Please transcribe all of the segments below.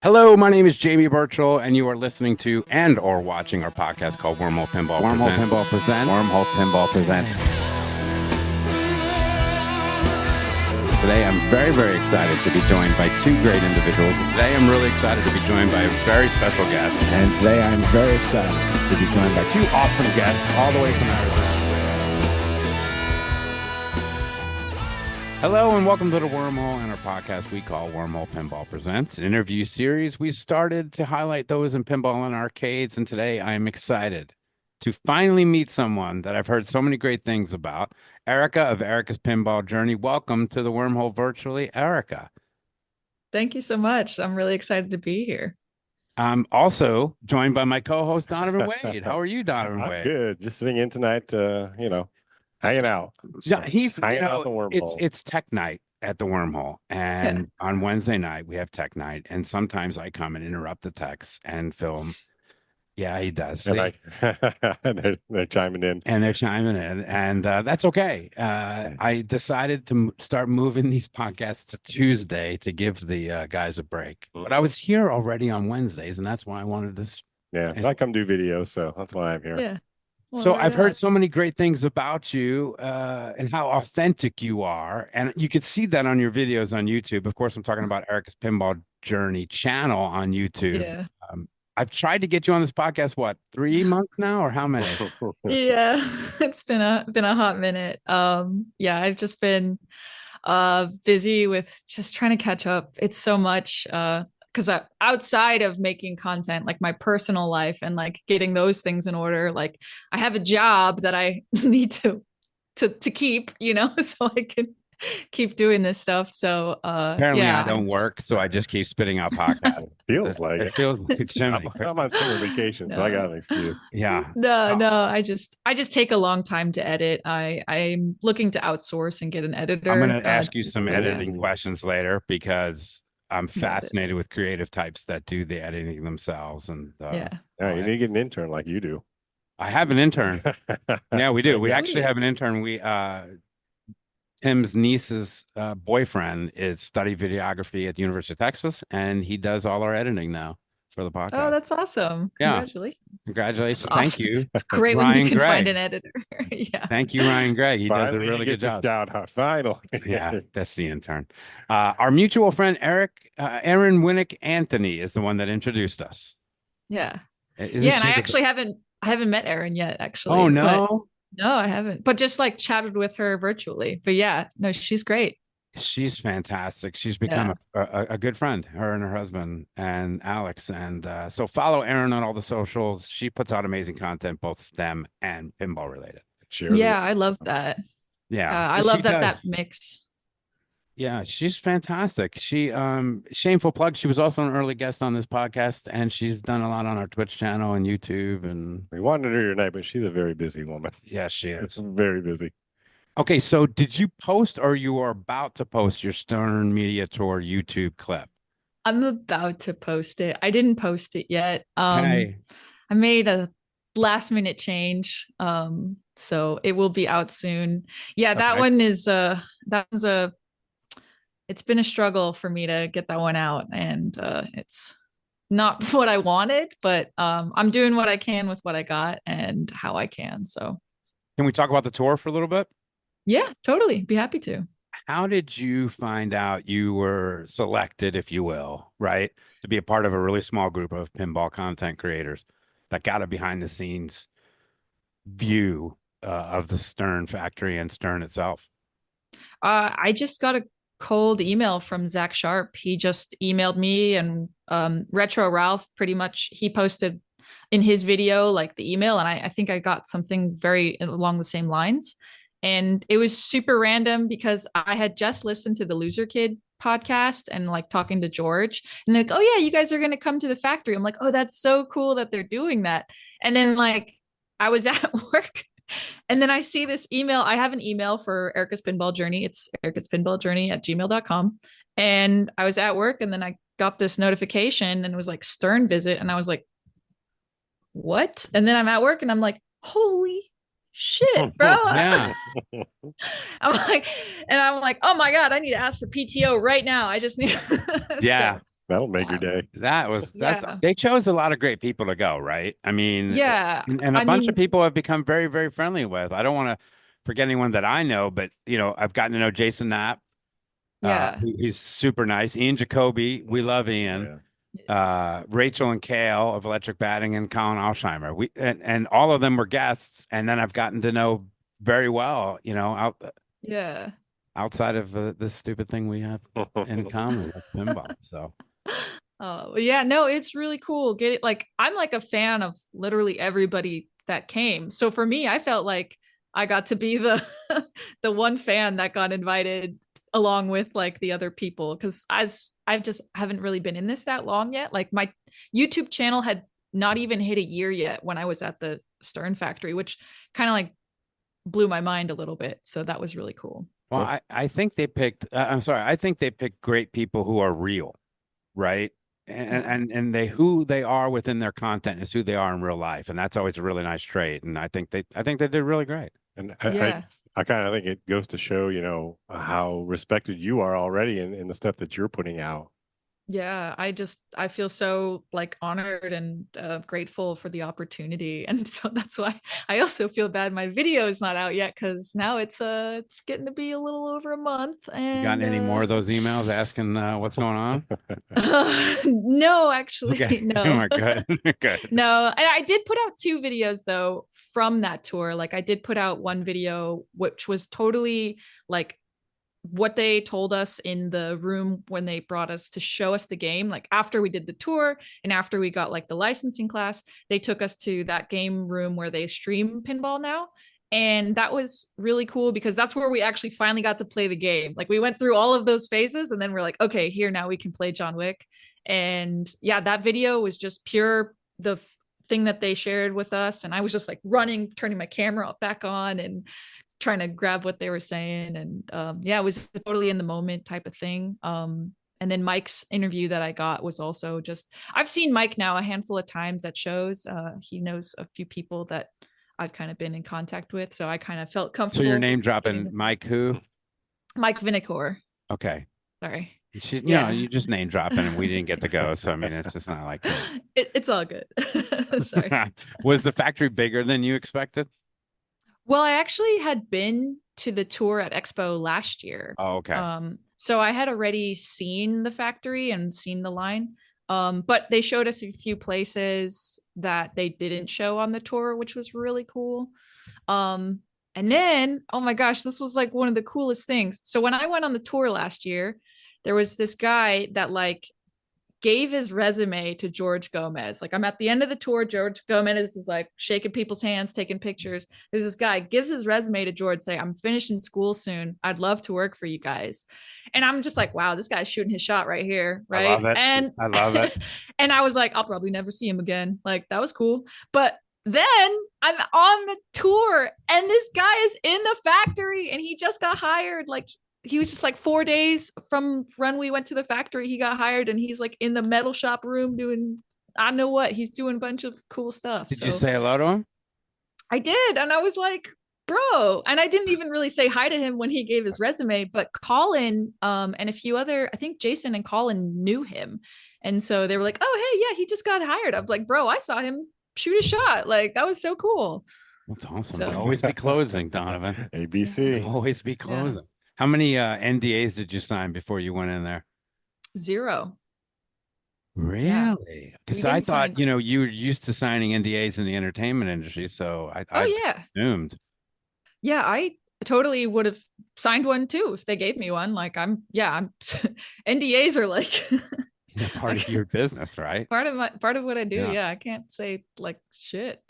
Hello, my name is Jamie Birchall, and you are listening to and or watching our podcast called Wormhole Pinball Wormhole Presents. Pinball Presents. Wormhole Pinball Presents. Today, I'm very, very excited to be joined by two great individuals. Today, I'm really excited to be joined by a very special guest. And today, I'm very excited to be joined by Two awesome guests all the way from Arizona. Hello and welcome to the Wormhole and our podcast we call Wormhole Pinball Presents, an interview series we started to highlight those in pinball and arcades. And today I am excited to finally meet someone that I've heard so many great things about, Erika of Erika's Pinball Journey. Welcome to the Wormhole virtually, Erika. Thank you so much. I'm really excited to be here. I'm also joined by my co-host, Donovan Wade. How are you, Donovan I'm Wade? good. Just sitting in tonight, hanging out. He's hanging out at the Wormhole. It's tech night at the Wormhole, and on Wednesday night we have tech night, and sometimes I come and interrupt the techs and film. Yeah, he does. And they're chiming in. And they're chiming in, and that's okay. I decided to start moving these podcasts to Tuesday to give the guys a break. But I was here already on Wednesdays, and that's why I wanted to. Yeah, I come do videos, so that's why I'm here. Yeah. Well, So I've heard so many great things about you and how authentic you are. And you could see that on your videos on YouTube. Of course, I'm talking about Erika's Pinball Journey channel on YouTube. Yeah. I've tried to get you on this podcast, 3 months now, or how many? Yeah, it's been a hot minute. I've just been busy with just trying to catch up. It's so much because outside of making content, like my personal life and like getting those things in order, like I have a job that I need to keep, so I can keep doing this stuff. So apparently I don't work, so I just keep spitting out podcasts. Feels like it feels like Jimmy. I'm on summer vacation, so I got an excuse. Yeah. No, I just take a long time to edit. I'm looking to outsource and get an editor. I'm going to ask you some editing questions later because I'm fascinated with creative types that do the editing themselves. And you need to get an intern like you do. I have an intern. Yeah, we do. We actually have an intern. Tim's niece's boyfriend is studying videography at the University of Texas, and he does all our editing now for the podcast. Oh, that's awesome. Yeah. Congratulations. Thank Awesome. you. It's great Ryan when you can Gray. find an editor. Yeah. Thank you, Ryan Gray. He Finally, does a really good job. Shout out. Finally. Yeah, that's the intern. Our mutual friend, Aaron Winnick Anthony is the one that introduced us. Yeah. Isn't and I actually haven't met Erin yet, actually. Oh, no? No, I haven't. But just like chatted with her virtually. But yeah, no, she's great. She's fantastic. She's become a good friend, her and her husband and Alex. And so follow Erin on all the socials. She puts out amazing content, both STEM and pinball related. Yeah, I love that. Yeah. I love that mix. Yeah, she's fantastic. She shameful plug, she was also an early guest on this podcast, and she's done a lot on our Twitch channel and YouTube. And we wanted her tonight, but she's a very busy woman. Yeah, she is. It's very busy. Okay, so did you post, or you are about to post, your Stern Media Tour YouTube clip? I'm about to post it. I didn't post it yet. Okay. I made a last minute change. So it will be out soon. Yeah, that one is it's been a struggle for me to get that one out, and it's not what I wanted, but I'm doing what I can with what I got and how I can. So can we talk about the tour for a little bit? Yeah, totally. Be happy to. How did you find out you were selected, if you will, right, to be a part of a really small group of pinball content creators that got a behind the scenes view of the Stern factory and Stern itself? I just got a cold email from Zach Sharp. He just emailed me, and Retro Ralph, pretty much, he posted in his video like the email, and I think I got something very along the same lines. And it was super random because I had just listened to the Loser Kid podcast and like talking to George, and they're like, oh yeah, you guys are going to come to the factory. I'm like, oh, that's so cool that they're doing that. And then like I was at work, and then I see this email. I have an email for Erika's Pinball Journey. It's erikaspinballjourney@gmail.com. And I was at work, and then I got this notification, and it was like Stern visit. And I was like, what? And then I'm at work, and I'm like, holy shit, bro. Yeah. I'm like, oh my God, I need to ask for PTO right now. I just need. Yeah. That'll make your day. that's Yeah. they chose a lot of great people to go, right? I mean, Yeah. and a I bunch of mean, people have become very, very friendly with. I don't want to forget anyone that I know, but I've gotten to know Jason Knapp. yeah. He's super nice. Ian Jacoby, we love Ian. Yeah. Rachel and Kale of Electric Batting and Colin Alsheimer. And all of them were guests, and then I've gotten to know very well, Yeah. outside of this stupid thing we have in common with pinball. So Oh, yeah, no, it's really cool. Get it like I'm like a fan of literally everybody that came. So for me, I felt like I got to be the the one fan that got invited along with like the other people because as I've just haven't really been in this that long yet. Like my YouTube channel had not even hit a year yet when I was at the Stern factory, which kind of like blew my mind a little bit. So that was really cool. well, I think they picked. I'm sorry. I think they picked great people who are real, right? And Yeah. and they who they are within their content is who they are in real life, and that's always a really nice trait. And I think they did really great. And Yeah. I kind of think it goes to show, how respected you are already in the stuff that you're putting out. Yeah, I feel so like honored and grateful for the opportunity, and so that's why I also feel bad my video is not out yet because now it's getting to be a little over a month, You gotten and any more of those emails asking what's going on? no, actually, Okay, no, we're good. Good. no. And I did put out two videos though from that tour. Like I did put out one video which was totally like what they told us in the room when they brought us to show us the game, like after we did the tour and after we got like the licensing class, they took us to that game room where they stream pinball now. And that was really cool because that's where we actually finally got to play the game. Like we went through all of those phases and then we're like, okay, here now we can play John Wick. And yeah, that video was just pure the thing that they shared with us. And I was just like running, turning my camera back on and trying to grab what they were saying. And yeah, it was totally in the moment type of thing. And then Mike's interview that I got was also just, I've seen Mike now a handful of times at shows. He knows a few people that I've kind of been in contact with. So I kind of felt So comfortable. your name dropping Mike who? Mike Vinicor. Okay. Sorry. You just name dropping and we didn't get to go. So I mean, it's just not like it's all good. Sorry. Was the factory bigger than you expected? Well, I actually had been to the tour at Expo last year. Oh, okay. So I had already seen the factory and seen the line. But they showed us a few places that they didn't show on the tour, which was really cool. And then, oh my gosh, this was like one of the coolest things. So when I went on the tour last year, there was this guy that like gave his resume to George Gomez. Like I'm at the end of the tour, George Gomez is like shaking people's hands, taking pictures. There's this guy gives his resume to George, say, I'm finishing school soon. I'd love to work for you guys. And I'm just like, wow, this guy's shooting his shot right here. Right. I love it. And I love it. and I was like, I'll probably never see him again. Like that was cool. But then I'm on the tour and this guy is in the factory and he just got hired. Like he was just like 4 days from when we went to the factory, he got hired and he's like in the metal shop room doing, I don't know what, he's doing a bunch of cool stuff. Did you say hello to him? I did. And I was like, bro. And I didn't even really say hi to him when he gave his resume, but Colin and a few other, I think Jason and Colin knew him. And so they were like, oh, hey, yeah, he just got hired. I'm like, bro, I saw him shoot a shot. Like that was so cool. That's awesome. So- Always be closing, Donovan. ABC. Always be closing. How many NDAs did you sign before you went in there? 0. Really? Because We I didn't thought, sign- you were used to signing NDAs in the entertainment industry. So I Oh yeah. assumed. Yeah, I totally would have signed one too if they gave me one. Like I'm NDAs are like Part of your business, right? part of what I do. Yeah. Yeah, I can't say like shit.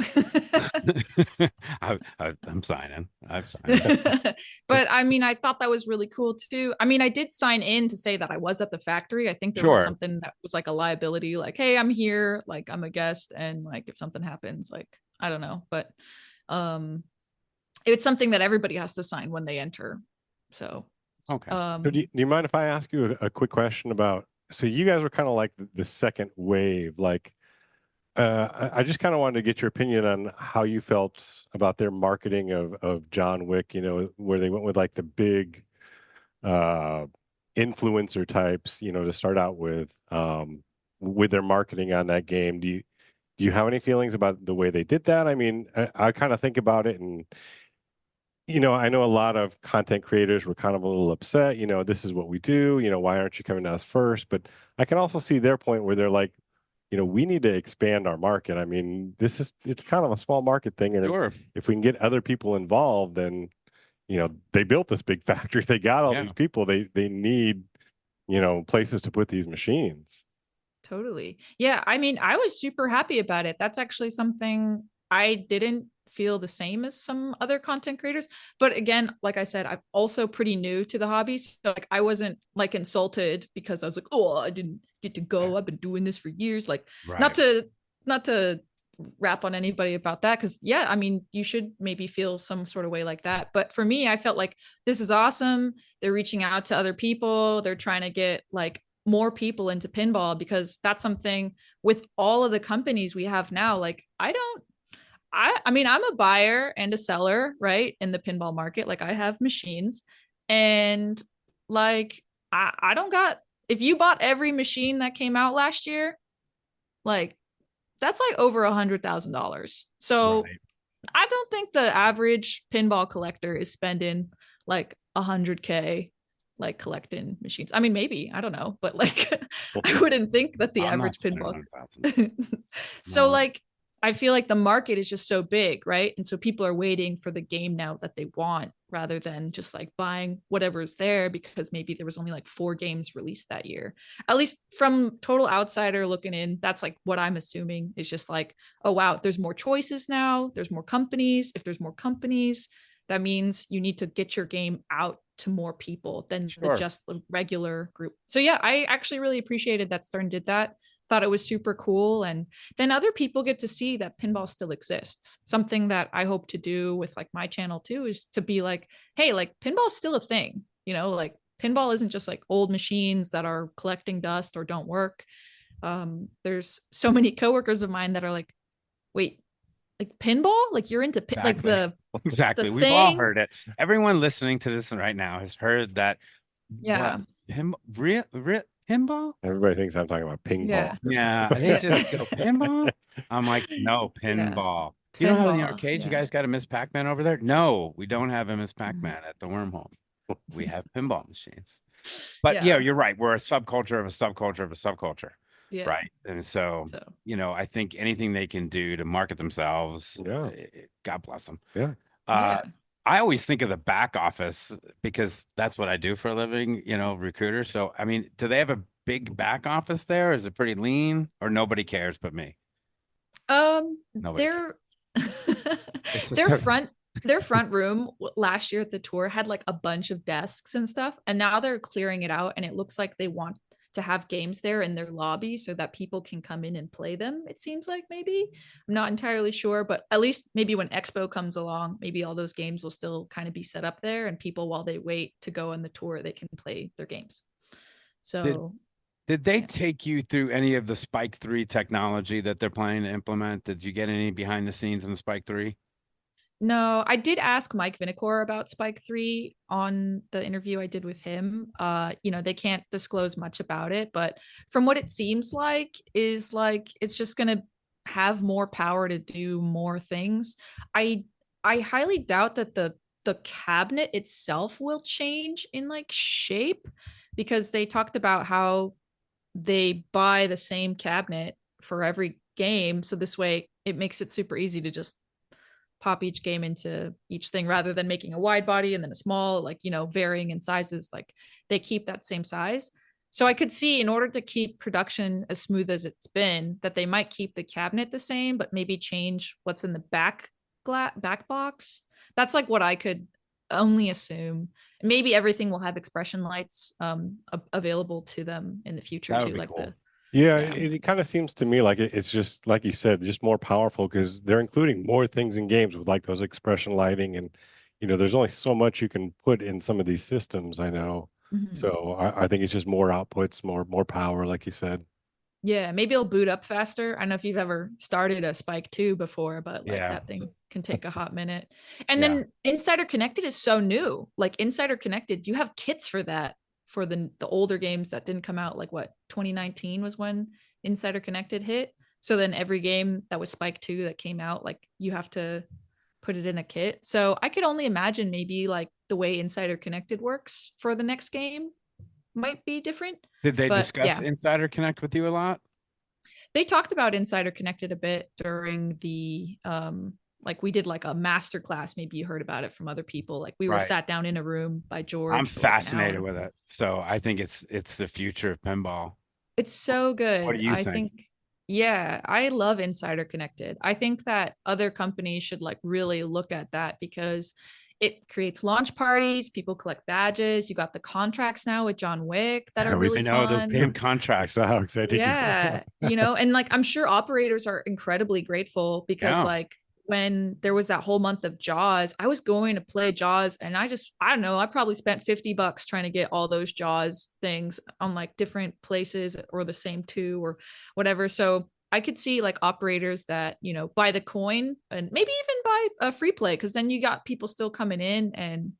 I'm signing. I'm signing. But I mean, I thought that was really cool too. I mean, I did sign in to say that I was at the factory. I think there was Sure. something that was like a liability, like, hey, I'm here, like I'm a guest, and like if something happens, like I don't know, but it's something that everybody has to sign when they enter. So Okay. So do you mind if I ask you a quick question about, so you guys were kind of like the second wave, like I just kind of wanted to get your opinion on how you felt about their marketing of John Wick, where they went with like the big influencer types, to start out with their marketing on that game. Do you have any feelings about the way they did that? I mean, I kind of think about it, and I know a lot of content creators were kind of a little upset. This is what we do. Why aren't you coming to us first? But I can also see their point where they're like, we need to expand our market. I mean, it's kind of a small market thing, and Sure. if we can get other people involved, then they built this big factory. They got all these people. They need places to put these machines. Totally. Yeah. I mean, I was super happy about it. That's actually something I didn't feel the same as some other content creators. But again, like I said, I'm also pretty new to the hobby. So like I wasn't like insulted because I was like, oh, I didn't get to go. I've been doing this for years. Like not to rap on anybody about that. Cause yeah, I mean, you should maybe feel some sort of way like that. But for me, I felt like this is awesome. They're reaching out to other people. They're trying to get like more people into pinball, because that's something with all of the companies we have now. Like I mean, I'm a buyer and a seller, right? In the pinball market. Like I have machines, and like I don't got, if you bought every machine that came out last year, like that's like over $100,000. So Right. I don't think the average pinball collector is spending like 100K like collecting machines. I mean, maybe, I don't know, but like I wouldn't think that the I'm not average spending pinball. 100,000. So No. like I feel like the market is just so big, right? And so people are waiting for the game now that they want, rather than just like buying whatever's there because maybe there was only like 4 games released that year. At least from total outsider looking in, that's like what I'm assuming is just like, oh wow, there's more choices now, there's more companies. If there's more companies, that means you need to get your game out to more people than Sure. just the regular group. So yeah, I actually really appreciated that Stern did that. Thought it was super cool. And then other people get to see that pinball still exists. Something that I hope to do with like my channel too is to be like, hey, like pinball's still a thing, like pinball isn't just like old machines that are collecting dust or don't work. There's so many coworkers of mine that are like, wait, like pinball, like you're into like Exactly. Exactly. the We've all thing. heard it. Everyone listening to this right now has heard that. Yeah. What? Pinball? Everybody thinks I'm talking about ping Yeah. pong. Yeah. They just go pinball. I'm like, no, Yeah. pinball. You don't have in the Pinball. arcade, you Yeah. guys got a Miss Pac-Man over there? No, we don't have a Miss Pac-Man at the wormhole. We have pinball machines. But yeah, Yeah. you're right. We're a subculture of a subculture of a subculture. Yeah. Right. And so, So I think anything they can do to market themselves, Yeah. God bless them. Yeah. yeah. I always think of the back office because that's what I do for a living, recruiter. So, I mean, do they have a big back office there? Is it pretty lean, or nobody cares but me? Nobody Their It's just their so- front room last year at the tour had like a bunch of desks and stuff, and now they're clearing it out, and it looks like they want to have games there in their lobby so that people can come in and play them. It seems like, maybe, I'm not entirely sure, but at least maybe when Expo comes along, maybe all those games will still kind of be set up there, and people, while they wait to go on the tour, they can play their games. So Did they yeah. take you through any of the Spike 3 technology that they're planning to implement? Did you get any behind the scenes in the Spike 3? No, I did ask Mike Vinicor about Spike 3 on the interview I did with him. They can't disclose much about it, but from what it seems like is like it's just gonna have more power to do more things. I highly doubt that the cabinet itself will change in like shape, because they talked about how they buy the same cabinet for every game. So this way it makes it super easy to just pop each game into each thing, rather than making a wide body and then a small, like, varying in sizes. Like they keep that same size. So I could see, in order to keep production as smooth as it's been, that they might keep the cabinet the same, but maybe change what's in the back box. That's like what I could only assume. Maybe everything will have expression lights available to them in the future That would too, be like cool. Yeah, Yeah. it kind of seems to me like it's just like you said, just more powerful because they're including more things in games with like those expression lighting, and there's only so much you can put in some of these systems. I know, Mhm. so I think it's just more outputs, more power, like you said. Yeah, maybe it'll boot up faster. I don't know if you've ever started a Spike 2 before, but like Yeah. that thing can take a hot minute. And Yeah. then Insider Connected is so new. Like Insider Connected, you have kits for that for the older games that didn't come out, like what 2019 was when Insider Connected hit. So then every game that was Spike 2 that came out, like you have to put it in a kit. So I could only imagine maybe like the way Insider Connected works for the next game might be different. Did they But discuss yeah, Insider Connect with you a lot? they talked about Insider Connected a bit during the like we did like a master class. Maybe you heard about it from other people. Like we were Right. sat down in a room by I'm George for like an fascinated hour. with it. So I think it's the future of pinball. It's so What good. do you I think? think, yeah, I love Insider Connected. I think that other companies should like really look at that because it creates launch parties, people collect badges. You got the contracts now with John Wick that are I really know those fun. damn contracts. So how excited you Yeah, you know, and like I'm sure operators are incredibly grateful because Yeah. like when there was that whole month of Jaws, I was going to play Jaws and I don't know, I probably spent $50 trying to get all those Jaws things on like different places or the same two or whatever. So I could see like operators that, you know, buy the coin and maybe even buy a free play because then you got people still coming in and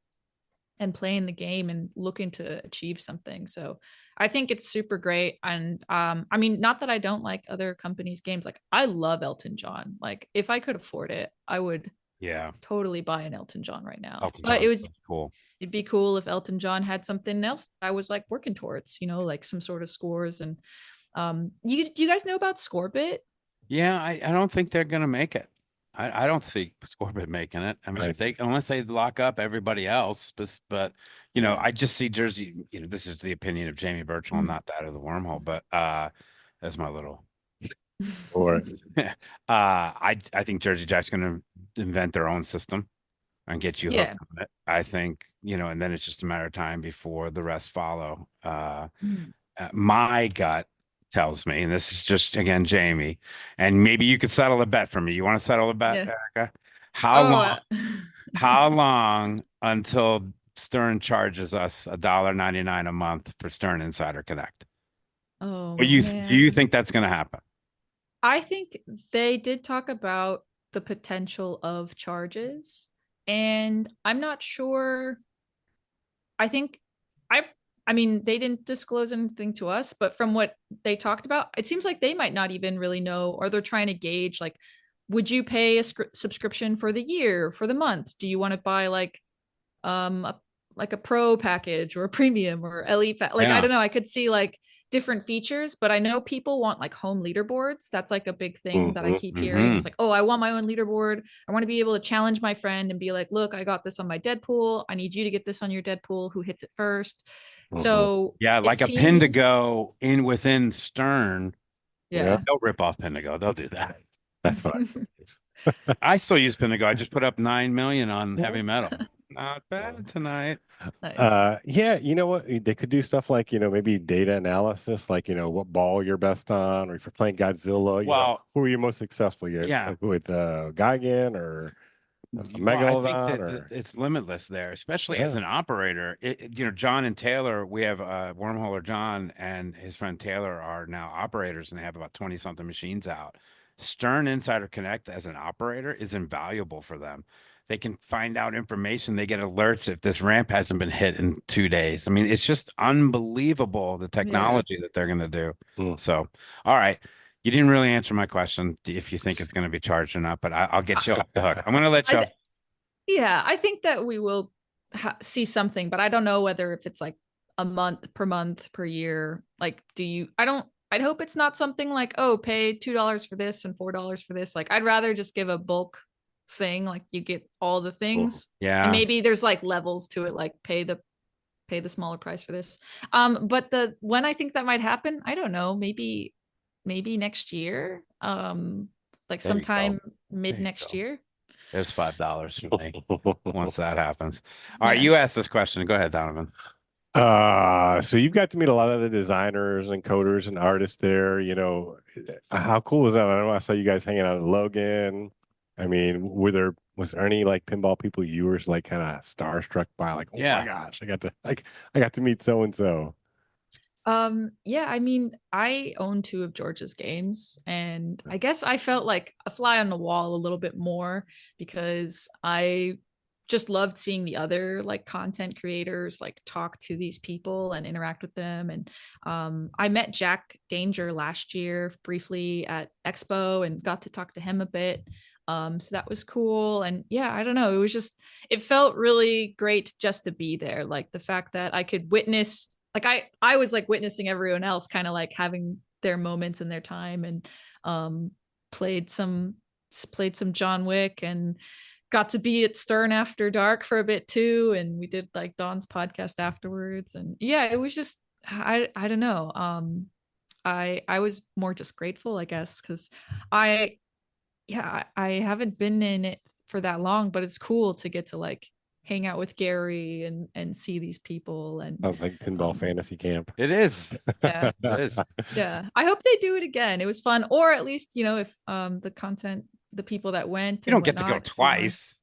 playing the game and looking to achieve something. So I think it's super great. And I mean, not that I don't like other companies' games. Like I love Elton John. Like if I could afford it, I would Yeah. totally buy an Elton John right now. Elton But John's cool. it'd be cool if Elton John had something else I was like working towards, you know, like some sort of scores. And do you guys know about Scorebit? Yeah, I don't think they're gonna make it. I don't see Scorpion making it. I mean, if they unless they lock up everybody else, but you know, I just see Jersey, you know, this is the opinion of Jamie Birchall, not that of the wormhole, but that's my little or I think Jersey Jack's gonna invent their own system and get you Yeah. hooked on it. I think, you know, and then it's just a matter of time before the rest follow. My gut tells me, and this is just again Jamie, and maybe you could settle a bet for me. You want to settle a bet, Yeah. Erica? How Oh, long? How long until Stern charges us $1.99 a month for Stern Insider Connect? oh Do you man. think that's going to happen? I think they did talk about the potential of charges, and I'm not sure. I think I I mean, they didn't disclose anything to us, but from what they talked about, it seems like they might not even really know, or they're trying to gauge like, would you pay a subscription for the year, for the month? Do you want to buy a, like a pro package or a premium or LE like I Yeah. don't know, I could see like different features, but I know people want like home leaderboards. That's like a big thing that I keep hearing. Hmm. It's like, oh, I want my own leaderboard. I want to be able to challenge my friend and be like, look, I got this on my Deadpool. I need you to get this on your Deadpool. Who hits it first? So Yeah, it like a seems, Pindigo in within Stern. yeah, yeah. They'll rip off Pindigo. They'll do that. that's what I still use Pindigo. I just put up 9 million on I heavy metal. Not bad tonight. Nice. yeah, you know what? They could do stuff like, maybe data analysis, like, what ball you're best on, or if you're playing Godzilla, Well, who are you most successful? You're yeah. with Gigan or a Well, I think Megalodon that or it's limitless there, especially as yeah. an operator. You know, John and Taylor, we have Wormholer John and his friend Taylor are now operators and they have about 20 something machines out. Stern Insider Connect as an operator is invaluable for them. They can find out information. They get alerts if this ramp hasn't been hit in 2 days. I mean, it's just unbelievable the Yeah. technology that they're going to do. Hmm. So, all right. You didn't really answer my question if you think it's going to be charged or not, but I'll get you off the hook. I'm going to let you off. Yeah, I think that we will see something, but I don't know whether if it's like a month per year. Like, I'd hope it's not something like, oh, pay $2 for this and $4 for this. Like, I'd rather just give a bulk thing, like you get all the things. And Yeah. maybe there's like levels to it, like pay the smaller price for this. But the when I think that might happen, I don't know, maybe next year. Like There you go. sometime There mid you next go. year. There's $5 for me once that happens. All right, Yeah. you asked this question. Go ahead, Donovan. So you've got to meet a lot of the designers and coders and artists there. How cool is that? I know I saw you guys hanging out at Logan. I mean, was there any like pinball people you were like kind of starstruck by? Like, oh my Yeah. gosh, I got to meet so and so. Yeah, I mean, I own two of George's games, and I guess I felt like a fly on the wall a little bit more because I just loved seeing the other like content creators like talk to these people and interact with them. And I met Jack Danger last year briefly at Expo and got to talk to him a bit. So that was cool. And yeah, I don't know, it was just, it felt really great just to be there. Like the fact that I could witness, like I was like witnessing everyone else kind of like having their moments in their time, and played some John Wick, and got to be at Stern After Dark for a bit too, and we did like Dawn's podcast afterwards. And yeah, it was just, I don't know, I was more just grateful, I guess, because I yeah, I haven't been in it for that long, but it's cool to get to like hang out with Gary and see these people. And Sounds like pinball fantasy camp. It is. yeah, It is. yeah, I hope they do it again. It was fun, or at least, you know, if the people that went You and don't get to go whatnot, if they want- twice.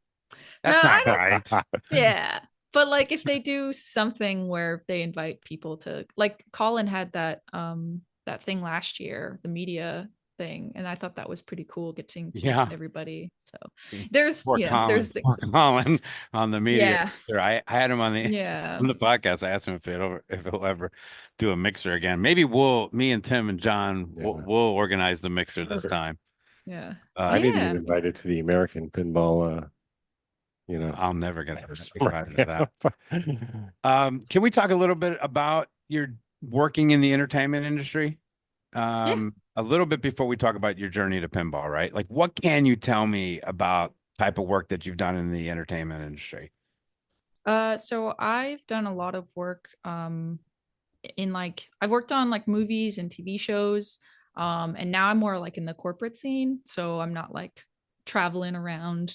No, That's I not don't. right. Yeah, but like if they do something where they invite people to, like Colin had that thing last year, the media thing, and I thought that was pretty cool, getting to Yeah. meet everybody. So there's Poor you know Colin, there's the poor Colin on the media. yeah Mixer. I had him on the yeah podcast. I asked him if he'll ever do a mixer again. Maybe me and Tim and John we'll organize the mixer this time. yeah I need to yeah. get invited to the American pinball. I'll never get summer invited to that. camp. Can we talk a little bit about your working in the entertainment industry? A little bit before we talk about your journey to pinball, right? Like, what can you tell me about type of work that you've done in the entertainment industry? So I've done a lot of work in like I've worked on like movies and TV shows, and now I'm more like in the corporate scene, so I'm not like traveling around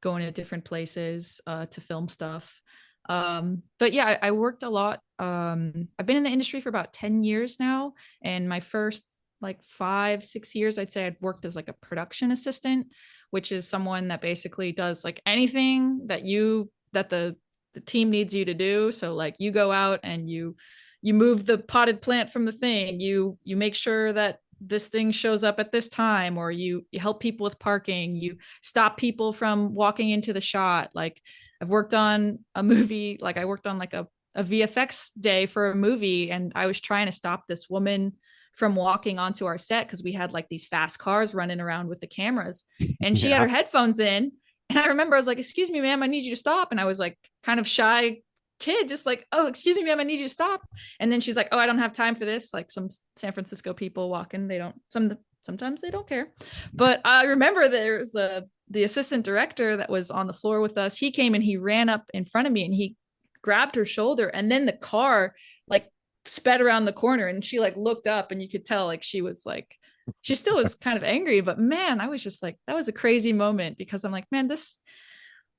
going to different places to film stuff. But yeah, I worked a lot. I've been in the industry for about 10 years now, and my first like 5-6 years, I'd say I'd worked as like a production assistant, which is someone that basically does like anything that the team needs you to do. So like you go out and you move the potted plant from the thing, you make sure that this thing shows up at this time, or you help people with parking, you stop people from walking into the shot. Like I've worked on a movie, like I worked on like a VFX day for a movie, and I was trying to stop this woman from walking onto our set because we had like these fast cars running around with the cameras, and she had her headphones in. And I remember I was like, "Excuse me, ma'am, I need you to stop." And I was like kind of shy kid, just like, "Oh, excuse me, ma'am, I need you to stop." And then she's like, "Oh, I don't have time for this." Like some San Francisco people walking, they don't, sometimes they don't care. But I remember there's the assistant director that was on the floor with us. He came and he ran up in front of me and he grabbed her shoulder, and then the car like sped around the corner, and she like looked up, and you could tell like she was like, she still was kind of angry. But man, I was just like, that was a crazy moment, because I'm like, man,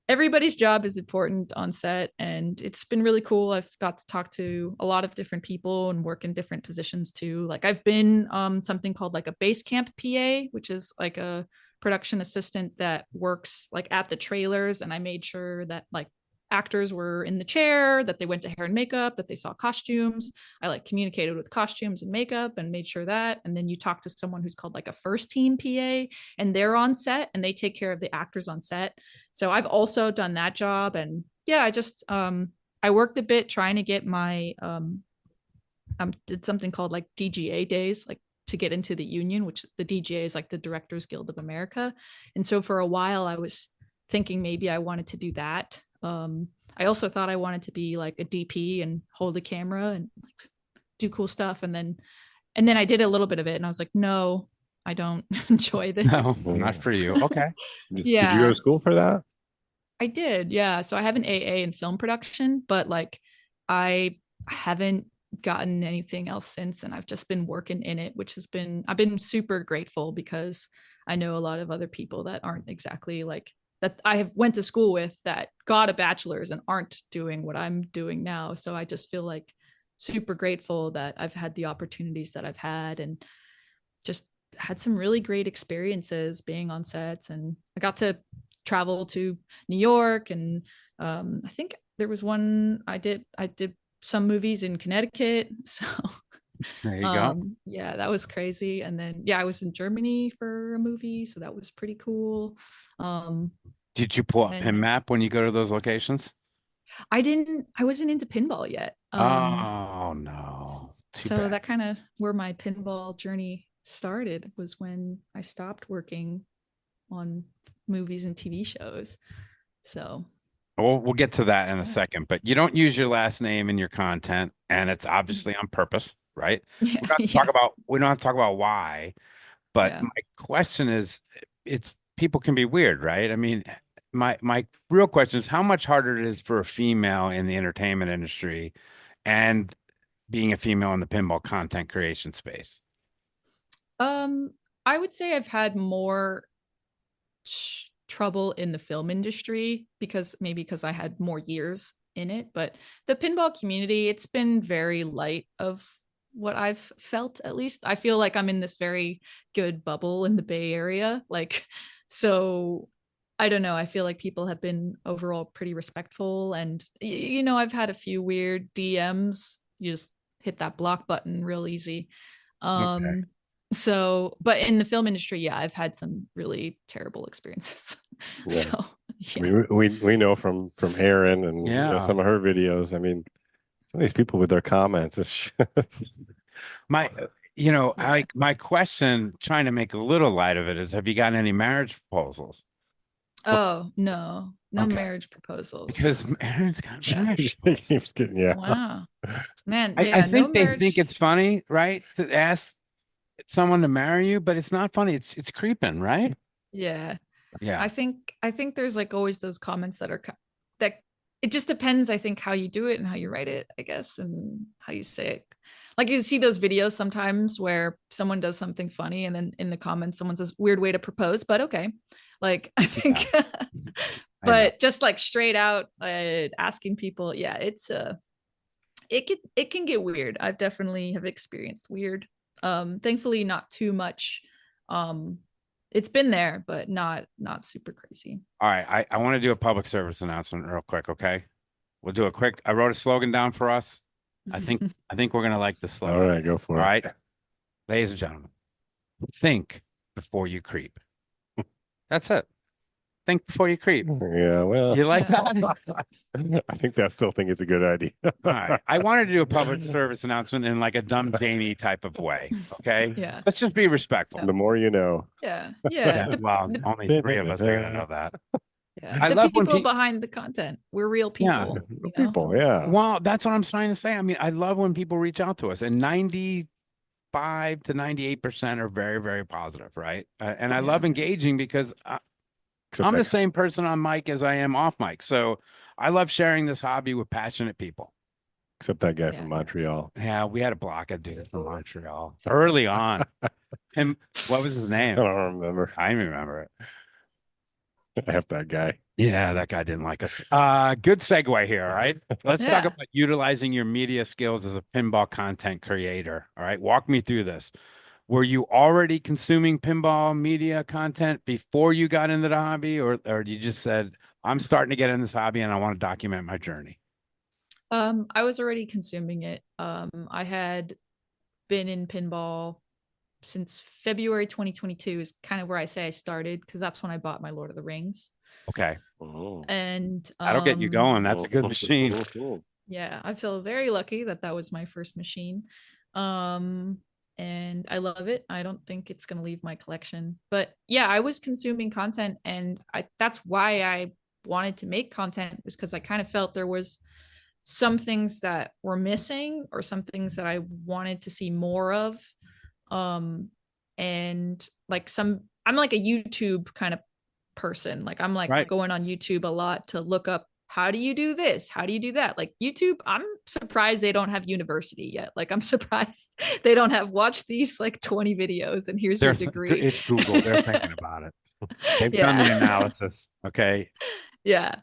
everybody's job is important on set, and it's been really cool. I've got to talk to a lot of different people and work in different positions too. Like I've been something called like a base camp PA, which is like a production assistant that works like at the trailers, and I made sure that like actors were in the chair, that they went to hair and makeup, that they saw costumes. I like communicated with costumes and makeup and made sure that. And then you talk to someone who's called like a first team PA, and they're on set and they take care of the actors on set. So I've also done that job. And yeah, I worked a bit trying to get my did something called like DGA days, like to get into the union, which the DGA is like the Directors Guild of America. And so for a while I was thinking maybe I wanted to do that. I also thought I wanted to be like a DP and hold a camera and like do cool stuff. And then I did a little bit of it, and I was like, no, I don't enjoy this. No, not for you. Okay. Yeah. Did you go to school for that? I did. Yeah. So I have an AA in film production, but like I haven't gotten anything else since. And I've just been working in it, I've been super grateful, because I know a lot of other people that aren't exactly like that I have went to school with that got a bachelor's and aren't doing what I'm doing now. So I just feel like super grateful that I've had the opportunities that I've had, and just had some really great experiences being on sets. And I got to travel to New York, and I think there was one I did some movies in Connecticut. So There you go. yeah, that was crazy. And then yeah, I was in Germany for a movie, so that was pretty cool. Did you pull up And Pin Map when you go to those locations? I wasn't into pinball yet. Oh no, too So bad. that kind of where my pinball journey started was when I stopped working on movies and TV shows. So We'll get to that in a yeah. second, but you don't use your last name in your content, and it's obviously on purpose, right? Yeah, Talk yeah, about we don't have to talk about why, but yeah. my question is, it's people can be weird, right? I mean, my real question is how much harder it is for a female in the entertainment industry and being a female in the pinball content creation space. Um, I would say I've had more trouble in the film industry because I had more years in it, but the pinball community, it's been very light of what I've felt. At least I feel like I'm in this very good bubble in the Bay Area. Like, so I don't know. I feel like people have been overall pretty respectful, and I've had a few weird DMs. You just hit that block button real easy. Okay. Um, so, but in the film industry, yeah, I've had some really terrible experiences. Yeah. So, I yeah. mean, we know from Erin and Yeah. some of her videos. I mean, some of these people with their comments. It's My, Yeah. my question, trying to make a little light of it, is have you gotten any marriage proposals? Well, Oh, no. No okay. marriage proposals. Because Aaron's got Yeah. marriage he proposals. keeps getting yeah. Wow. Man, I yeah, no think they think marriage. it's funny, right? To ask someone to marry you, but it's not funny. It's creeping, right? Yeah. Yeah. I think there's like always those comments that are that it just depends, I think, how you do it and how you write it, I guess, and how you say it. Like you see those videos sometimes where someone does something funny and then in the comments someone says weird way to propose, but okay. Like I Yeah. think I know. but just like straight out asking people, yeah, it can get weird. I've definitely have experienced weird. Thankfully not too much. Um it's been there, but not super crazy. All right. I want to do a public service announcement real quick, okay? We'll do a quick. I wrote a slogan down for us. I think I think we're gonna like the All slogan. right, go for All it. right. Ladies and gentlemen, think before you creep. That's it. Think before you creep. Yeah, well, You like Yeah. that? I think I still think it's a good idea. All right. I wanted to do a public service announcement in like a dumb Jamie type of way. Okay. Yeah. Let's just be respectful. Yeah. The more you know. Yeah. Yeah. Well, only three of us are gonna know that. Yeah. I The love when people people, behind the content. We're real yeah. people, you know? People, yeah. Well, that's what I'm trying to say. I mean, I love when people reach out to us, and 95 to 98% are very, very positive, right? And I love Yeah. engaging because Except I'm the that, same person on mic as I am off mic. So I love sharing this hobby with passionate people. except that guy Yeah. from Montreal. Yeah, we had a block a dude from Montreal early on. And what was his I name? don't remember. I remember it. F that guy. Yeah, that guy didn't like us. Good segue here. All right. Let's talk Yeah. about utilizing your media skills as a pinball content creator. All right. Walk me through this. Were you already consuming pinball media content before you got into the hobby, or you just said, I'm starting to get in this hobby and I want to document my journey? I was already consuming it. I had been in pinball since February 2022 is kind of where I say I started because that's when I bought my Lord of the Rings. Okay. Oh. And That'll get you going. That's a good machine. yeah, I feel very lucky that that was my first machine. Um and I love it. I don't think it's going to leave my collection. But yeah, I was consuming content and that's why I wanted to make content was because I kind of felt there was some things that were missing or some things that I wanted to see more of. And like I'm like a YouTube kind of person. Like I'm like Right. going on YouTube a lot to look up how do you do this? How do you do that? Like YouTube, I'm surprised they don't have university yet. Like I'm surprised they don't have watch these like 20 videos and here's your degree. It's Google. They're thinking about it. They've done the Yeah. analysis. Okay. Yeah.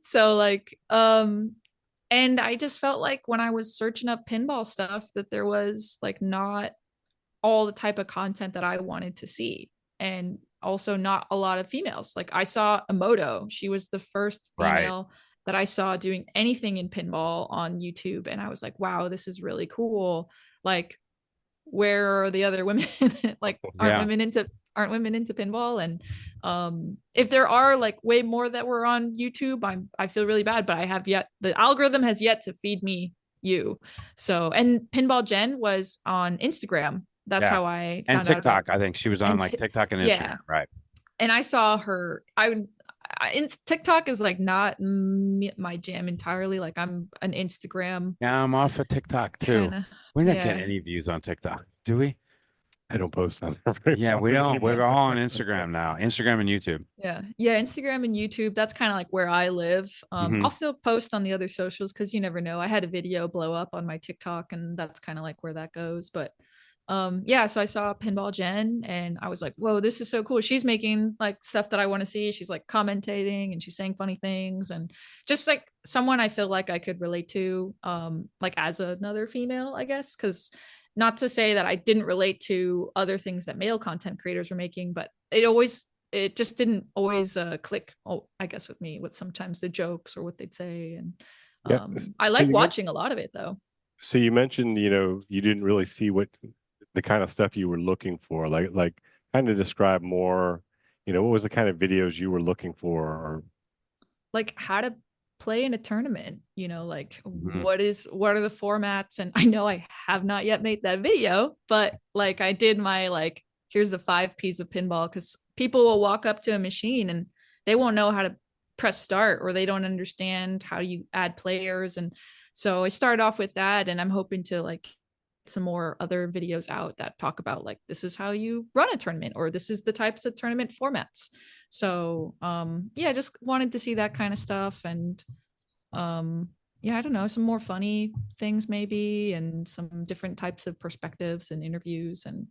So like and I just felt like when I was searching up pinball stuff that there was like not all the type of content that I wanted to see. And also not a lot of females. Like I saw Emoto. She was the first Right. female that I saw doing anything in pinball on YouTube. And I was like, wow, this is really cool. Like, where are the other women? Like, aren't Yeah. women into aren't women into pinball. And if there are like way more that were on YouTube, I feel really bad, but the algorithm has yet to feed me you. So, and Pinball Jen was on Instagram. That's Yeah. how I And found out about TikTok. I think she was on and like TikTok and yeah. Instagram, right? And I saw her. TikTok is like not my jam entirely. Like I'm an Instagram Yeah, I'm off of TikTok too. kind of. We're not getting Yeah. any views on TikTok, do we? I don't post on there very Yeah, we often don't. We're anymore. all on Instagram now. Instagram and YouTube. Yeah, Instagram and YouTube, that's kind of like where I live. Mhm. I'll still post on the other socials because you never know. I had a video blow up on my TikTok, and that's kind of like where that goes. But yeah, so I saw Pinball Jen and I was like, whoa, this is so cool. She's making like stuff that I want to see. She's like commentating and she's saying funny things, and just like someone I feel like I could relate to, like as another female, I guess. Because not to say that I didn't relate to other things that male content creators were making, but it just didn't always click, I guess, with me, with sometimes the jokes or what they'd say. And Yeah. I So like watching a lot of it though. So you mentioned, you didn't really see what the kind of stuff you were looking for, like kind of describe more, what was the kind of videos you were looking for, or Like how to play in a tournament, like Mhm. what are the formats. And I know I have not yet made that video, but like I did my like, here's the 5 Ps of pinball, because people will walk up to a machine and they won't know how to press start, or they don't understand how you add players. And so I started off with that, and I'm hoping to like some more other videos out that talk about like, this is how you run a tournament, or this is the types of tournament formats. So yeah, just wanted to see that kind of stuff. And yeah, I don't know, some more funny things maybe, and some different types of perspectives and interviews. And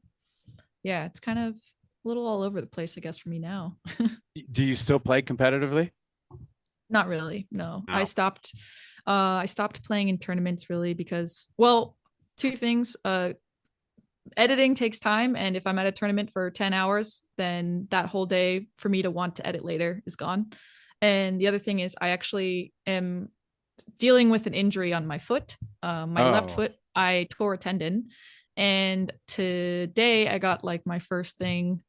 yeah, it's kind of a little all over the place, I guess, for me now. Do you still play competitively? Not really, no. No. I stopped playing in tournaments really because, well, two things. Editing takes time, and if I'm at a tournament for 10 hours, then that whole day for me to want to edit later is gone. And the other thing is I actually am dealing with an injury on my foot. My left foot, I tore a tendon, and today I got like my first thing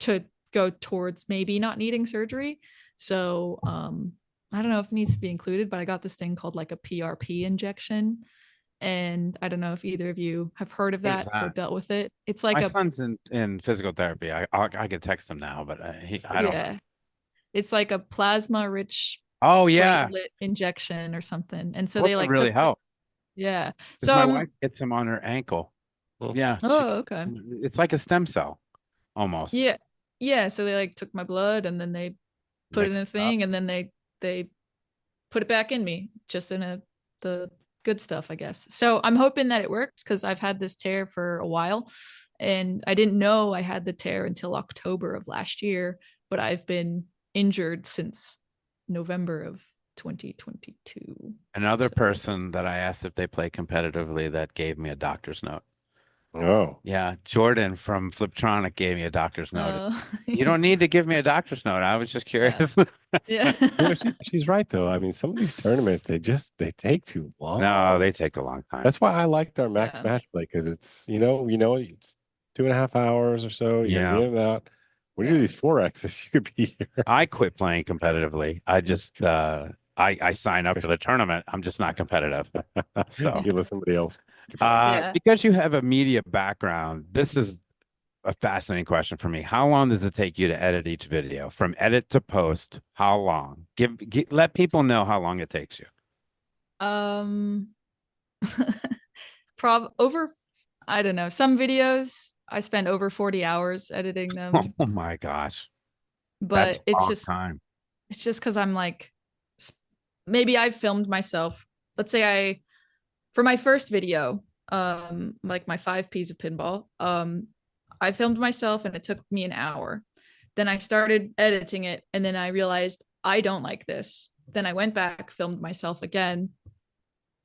to go towards maybe not needing surgery. So I don't know if it needs to be included, but I got this thing called like a PRP injection. And I don't know if either of you have heard of What is that or that? dealt with it. It's like My a, son's in physical therapy. I could text him now, but I don't. yeah, it's like a plasma rich Oh yeah, platelet injection or something. And so those they would like really took, help. yeah. Because So my I'm, wife gets him on her ankle. well, Yeah, oh, okay. it's like a stem cell almost. Yeah. Yeah. So they like took my blood and then they put it in Mixed a up. thing, and then they put it back in me, just in the good stuff, I guess. So I'm hoping that it works, because I've had this tear for a while, and I didn't know I had the tear until October of last year, but I've been injured since November of 2022. Another So person that I asked if they play competitively that gave me a doctor's note. oh, Yeah, Jordan from Fliptronic gave me a doctor's note. You yeah. don't need to give me a doctor's note. I was just curious. Yeah. she's right though. I mean, some of these tournaments they take too No, long. they take a long time. That's why I liked our max Yeah. match play, because it's it's 2.5 hours or so. You gotta Yeah. get in and out. When you Yeah. do these 4Xs, you could be here. I quit playing competitively. I just I sign up for the tournament. I'm just not competitive. So You let somebody else. Yeah. because you have a media background, this is a fascinating question for me. How long does it take you to edit each video? From edit to post, how long? Let people know how long it takes you. Um over, I don't know, some videos I spend over 40 hours editing them, Oh my gosh. That's but a long time. it's just because I'm like, maybe I filmed myself. Let's say for my first video, like my 5 Ps of pinball, I filmed myself and it took me an hour. Then I started editing it, and then I realized I don't like this. Then I went back, filmed myself again.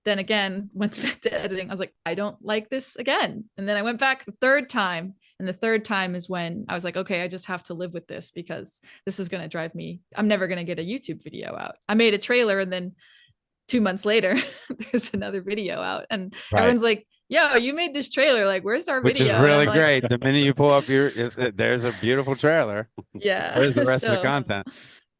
Then again, went back to editing. I was like, I don't like this again. And then I went back the third time. And the third time is when I was like, okay, I just have to live with this, because this is going to drive me. I'm never going to get a YouTube video out. I made a trailer, and then 2 months later, there's another video out. And Right. everyone's like, yo, you made this trailer. Like, where's our Which is video? And I'm really like, great. The minute you pull up there's a beautiful trailer. yeah. Where's the rest of the So content?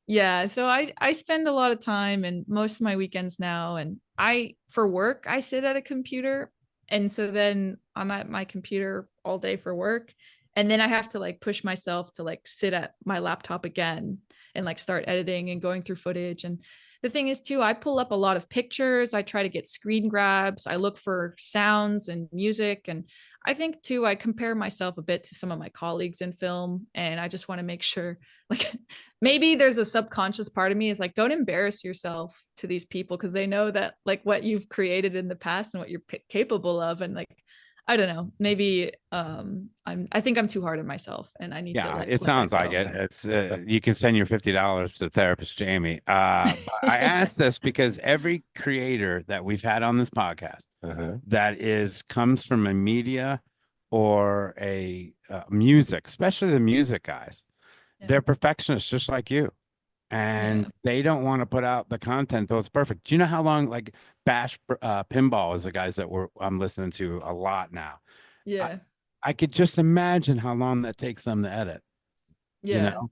yeah, so I spend a lot of time and most of my weekends now, and I for work I sit at a computer, and so then I'm at my computer all day for work, and then I have to like push myself to like sit at my laptop again and like start editing and going through footage. And the thing is too, I pull up a lot of pictures, I try to get screen grabs, I look for sounds and music, and I think too I compare myself a bit to some of my colleagues in film, and I just want to make sure like maybe there's a subconscious part of me is like, don't embarrass yourself to these people because they know that like what you've created in the past and what you're capable of. And like, I don't know, maybe I think I'm too hard on myself and I need to Yeah, like it let that sounds like go. it. It's you can send your $50 to therapist Jamie. But I asked this because every creator that we've had on this podcast that comes from a media or a music, especially the music guys, Yeah. they're perfectionists just like you. And Yeah. they don't want to put out the content till it's perfect. Do you know how long like Bash Pinball is the guys that I'm listening to a lot now. I, Yeah. I could just imagine how long that takes them to edit, you Yeah. know?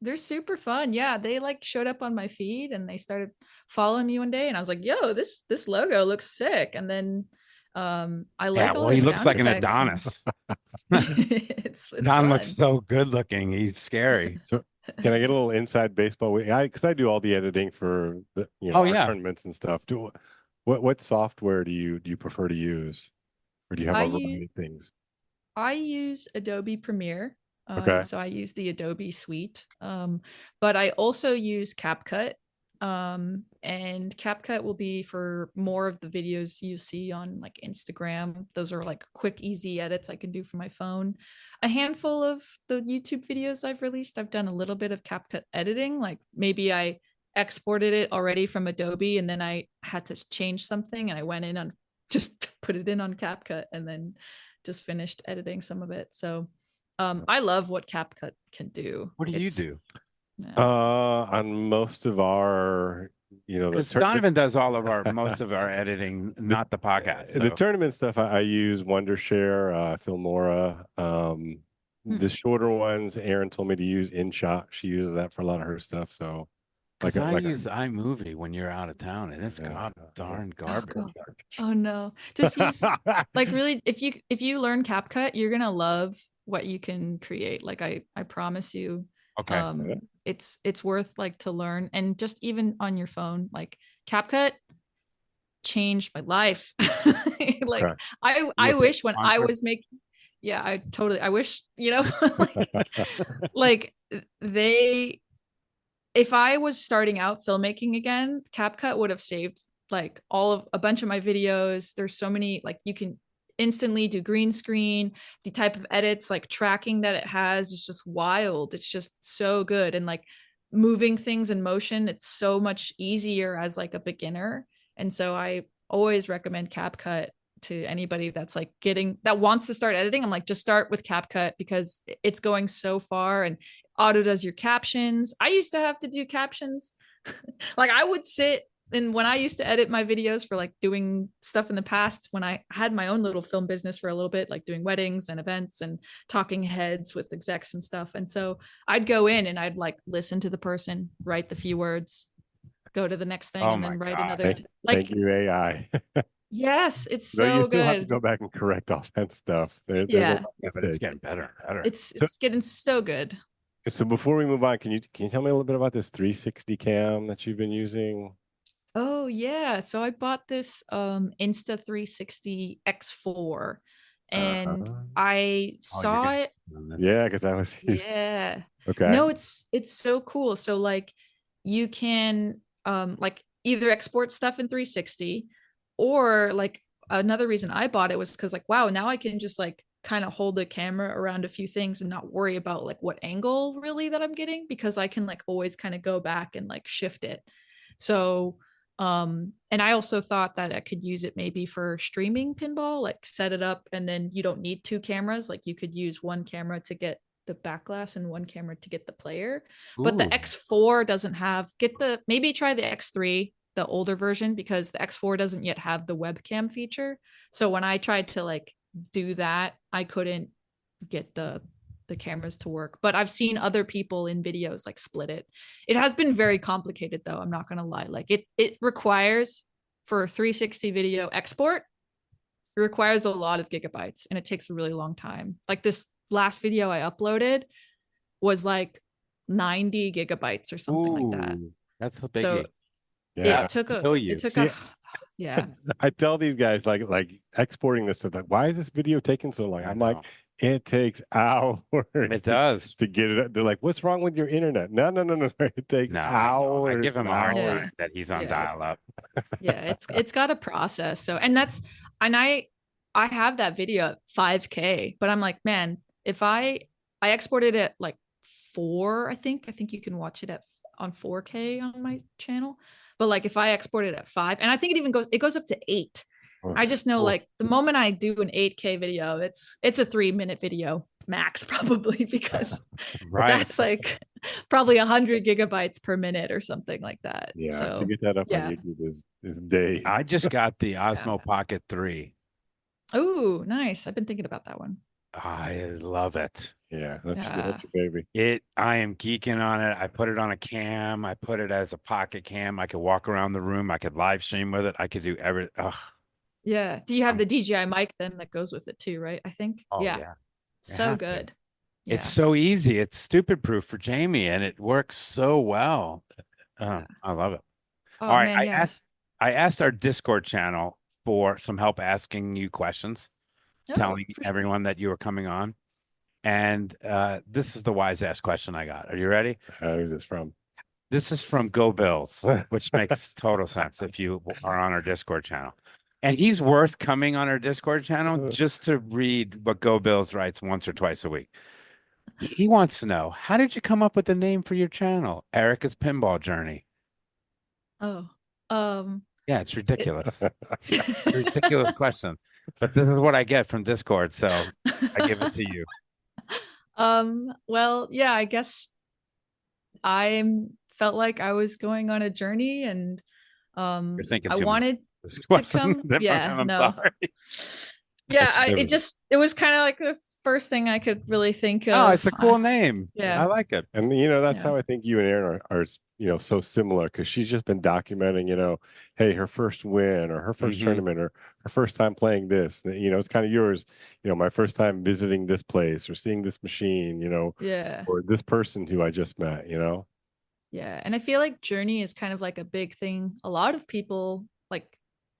They're super fun. Yeah, they like showed up on my feed and they started following me one day, and I was like, "Yo, this logo looks sick." And then I Yeah, like all well, their he looks sound like an effects and Adonis. it's Don looks fun. so good looking. He's scary. So can I get a little inside baseball? Because I do all the editing for the Oh our yeah. tournaments and stuff. What software do you prefer to use, or do you have I a use variety of things? I use Adobe Premiere. Okay. So I use the Adobe suite. But I also use CapCut. And CapCut will be for more of the videos you see on like Instagram. Those are like quick, easy edits I can do from my phone. A handful of the YouTube videos I've released, I've done a little bit of CapCut editing. Like maybe I exported it already from Adobe and then I had to change something and I went in on just put it in on CapCut and then just finished editing some of it. So I love what CapCut can do. What do you do? Yeah. On most of our, Because Donovan does all of our most of our editing, not the podcast. The So. tournament stuff, I use Wondershare, Filmora. The shorter ones, Erin told me to use InShot. She uses that for a lot of her stuff. So, Because I use iMovie when you're out of town, and it's god darn garbage. Oh no. Just use like really if you learn CapCut, you're gonna love what you can create. Like I promise you. Okay. It's worth like to learn. And just even on your phone, like CapCut changed my life. Like I wish when I was making yeah, I wish, like they if I was starting out filmmaking again, CapCut would have saved like all of a bunch of my videos. There's so many, like you can instantly do green screen. The type of edits, like tracking that it has is just wild. It's just so good. And like moving things in motion, it's so much easier as like a beginner. And so I always recommend CapCut to anybody that's like that wants to start editing. I'm like, just start with CapCut because it's going so far and auto does your captions. I used to have to do captions. Like I would sit and when I used to edit my videos for like doing stuff in the past, when I had my own little film business for a little bit, like doing weddings and events and talking heads with execs and stuff. And so I'd go in and I'd like listen to the person, write the few words, go to the next thing, and then write another. Thank you, AI. Yes, it's So you so still have to good. go back and correct all that stuff. There's Yeah, but it's getting better and better. it's getting so good. So before we move on, can you tell me a little bit about this 360 cam that you've been using? Oh yeah, so I bought this Insta 360 X4 and I saw it. Yeah, because I was used. Yeah. Okay. No, it's so cool. So like you can like either export stuff in 360 or like another reason I bought it was because like wow, now I can just like kind of hold the camera around a few things and not worry about like what angle really that I'm getting because I can like always kind of go back and like shift it. So and I also thought that I could use it maybe for streaming pinball, like set it up and then you don't need two cameras, like you could use one camera to get the back glass and one camera to get the player. But the X4 doesn't have maybe try the X3 the older version because the X4 doesn't yet have the webcam feature. So when I tried to like do that, I couldn't get the cameras to work. But I've seen other people in videos like split it. It has been very complicated though, I'm not gonna lie. Like it requires, for 360 video export, it requires a lot of gigabytes and it takes a really long time. Like this last video I uploaded was like 90 gigabytes or something like that. That's a So biggie. Yeah. it took a yeah. I tell these guys like exporting this stuff, like, why is this video taking so long? I'm like, it takes hours. It does. to get it. They're like, what's wrong with your internet? No. It takes No, hours. I give him a hard Yeah. time that he's on Yeah. dial-up. Yeah, it's got a process. So and I have that video at 5K, but I'm like, man, if I exported it like 4, I think you can watch it on 4K on my channel. But like if I export it at 5, and I think it goes up to 8. I just know like the moment I do an 8K video, it's a 3-minute video max probably, because Right. that's like probably 100 gigabytes per minute or something like that. Yeah, So to get that up yeah. on YouTube is days. I just got the Osmo Pocket 3. Oh, nice. I've been thinking about that one. I love it. Yeah, that's Yeah. your baby. I am geeking on it. I put it on a cam. I put it as a pocket cam. I could walk around the room. I could live stream with it. I could do everything. Yeah. Do you have the DJI mic then that goes with it too, right? I think. Oh, Yeah. yeah. So Yeah. good. It's so easy. It's stupid proof for Jamie, and it works so well. I love it. Oh, All right. man, I asked our Discord channel for some help asking you questions, telling for sure. everyone that you were coming on. And this is the wise ass question I got. Are you ready? Who's this from? This is from Go Bills, which makes total sense if you are on our Discord channel. And he's worth coming on our Discord channel just to read what Go Bills writes once or twice a week. He wants to know, how did you come up with the name for your channel, Erika's Pinball Journey? Oh, Yeah, it's ridiculous. Ridiculous question. But this is what I get from Discord, so I give it to you. well, yeah, I guess I felt like I was going on a journey, and You're thinking I too much wanted this to question. come. Yeah, I'm no. sorry. Yeah, it was kind of like the first thing I could really think of. Oh, it's a cool name. Yeah. I like it. And that's how I think you and Aaron are so similar, because she's just been documenting, hey, her first win or her first tournament or her first time playing this. It's kind of yours, my first time visiting this place or seeing this machine, Yeah. or this person who I just met, Yeah. And I feel like journey is kind of like a big thing. A lot of people, like,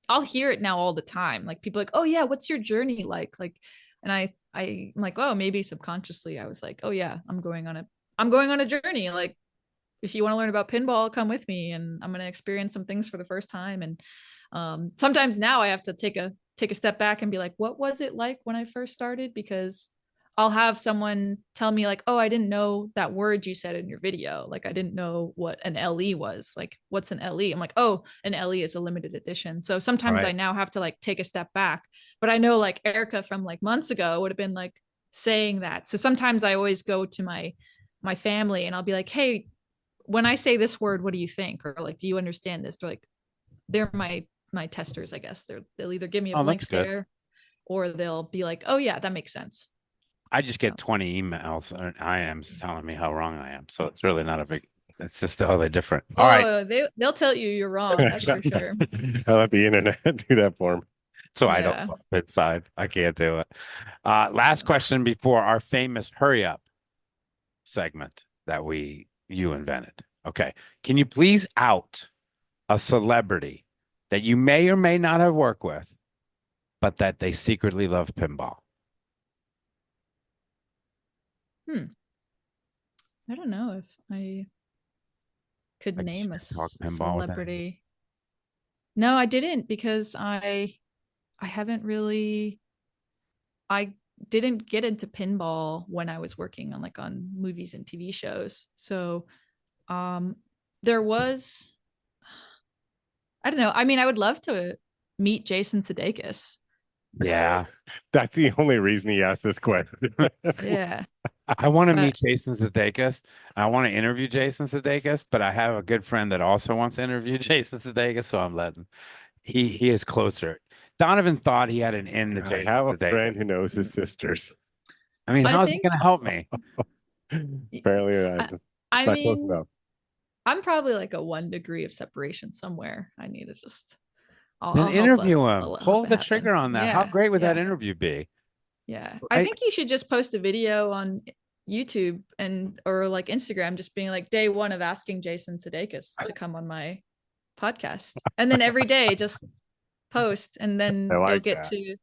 I'll hear it now all the time. Like people like, oh yeah, what's your journey like? Like, and I'm like, oh, maybe subconsciously I was like, oh yeah, I'm going on a journey. Like, if you want to learn about pinball, come with me, and I'm going to experience some things for the first time. And sometimes now I have to take a step back and be like, what was it like when I first started? Because I'll have someone tell me like, oh, I didn't know that word you said in your video. Like, I didn't know what an LE was. Like, what's an LE? I'm like, oh, an LE is a limited edition. So sometimes I now have to like take a step back. But I know like Erika from like months ago would have been like saying that. So sometimes I always go to my family and I'll be like, hey, when I say this word, what do you think? Or like, do you understand this? They're like, they're my testers, I guess. They'll either give me a blank stare or they'll be like, oh yeah, that makes sense. I just get 20 emails or IMs telling me how wrong I am. So it's really not a big, it's just totally different. All right. They'll tell you you're wrong. That's for sure. I'll let the internet do that for me. So I don't inside. I can't do it. Last question before our famous hurry up segment that you invented. Okay. Can you please out a celebrity that you may or may not have worked with, but that they secretly love pinball? I don't know if I could name a celebrity. No, I didn't, because I didn't get into pinball when I was working on movies and TV shows. So there was, I don't know. I mean, I would love to meet Jason Sudeikis, Yeah. That's the only reason he asked this question. Yeah. I want to But meet Jason Sudeikis. I want to interview Jason Sudeikis, but I have a good friend that also wants to interview Jason Sudeikis, so I'm letting he is closer. Donovan thought he had an in to I Jason have a Sudeikis. friend who knows his sisters. I mean, I how's he think going to help me? Apparently, I, it's I not close mean, enough. I'm probably like a 1 degree of separation somewhere. I need to just Then I'll help interview him. I'll help Pull it the happen. trigger on that. How Yeah. great would that Yeah. interview be? Yeah. I Right? think you should just post a video on YouTube and or like Instagram just being like day 1 of asking Jason Sudeikis to come on my podcast. And then every day just post and I then you'll like get that. to,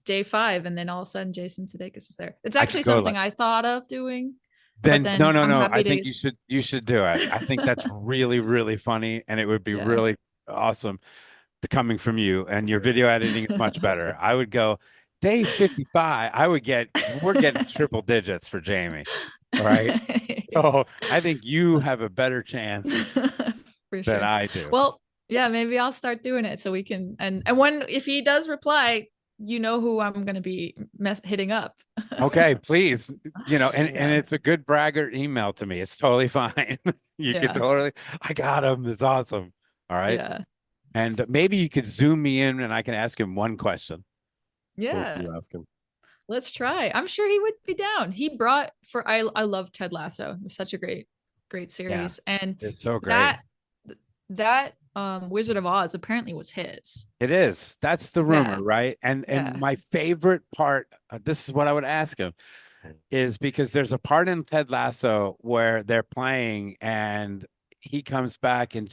day 5 and then all of a sudden Jason Sudeikis is there. It's I could actually go something like I thought of doing, but then no, then no, I'm no. I happy think to you should do it. I think that's really, really funny and it would be yeah. really awesome coming from you. And your video editing is much better. I would go day 55. We're getting triple digits for Jamie. All right. Oh, I think you have a better chance For than sure. I do. Well, yeah, maybe I'll start doing it so we can and when if he does reply, you know who I'm gonna be hitting up. Okay, please. And Yeah. it's a good braggart email to me. It's totally fine. You could Yeah. totally, I got him. It's awesome. All right. Yeah. And maybe you could zoom me in and I can ask him one question. What would Yeah. you ask him? Let's try. I'm sure he would be down. He brought for I love Ted Lasso. It's such a great Yeah, series. And it's so great. that Wizard of Oz apparently was his. It is. That's the rumor, Yeah. right? And Yeah. my favorite part, this is what I would ask him, is because there's a part in Ted Lasso where they're playing and he comes back and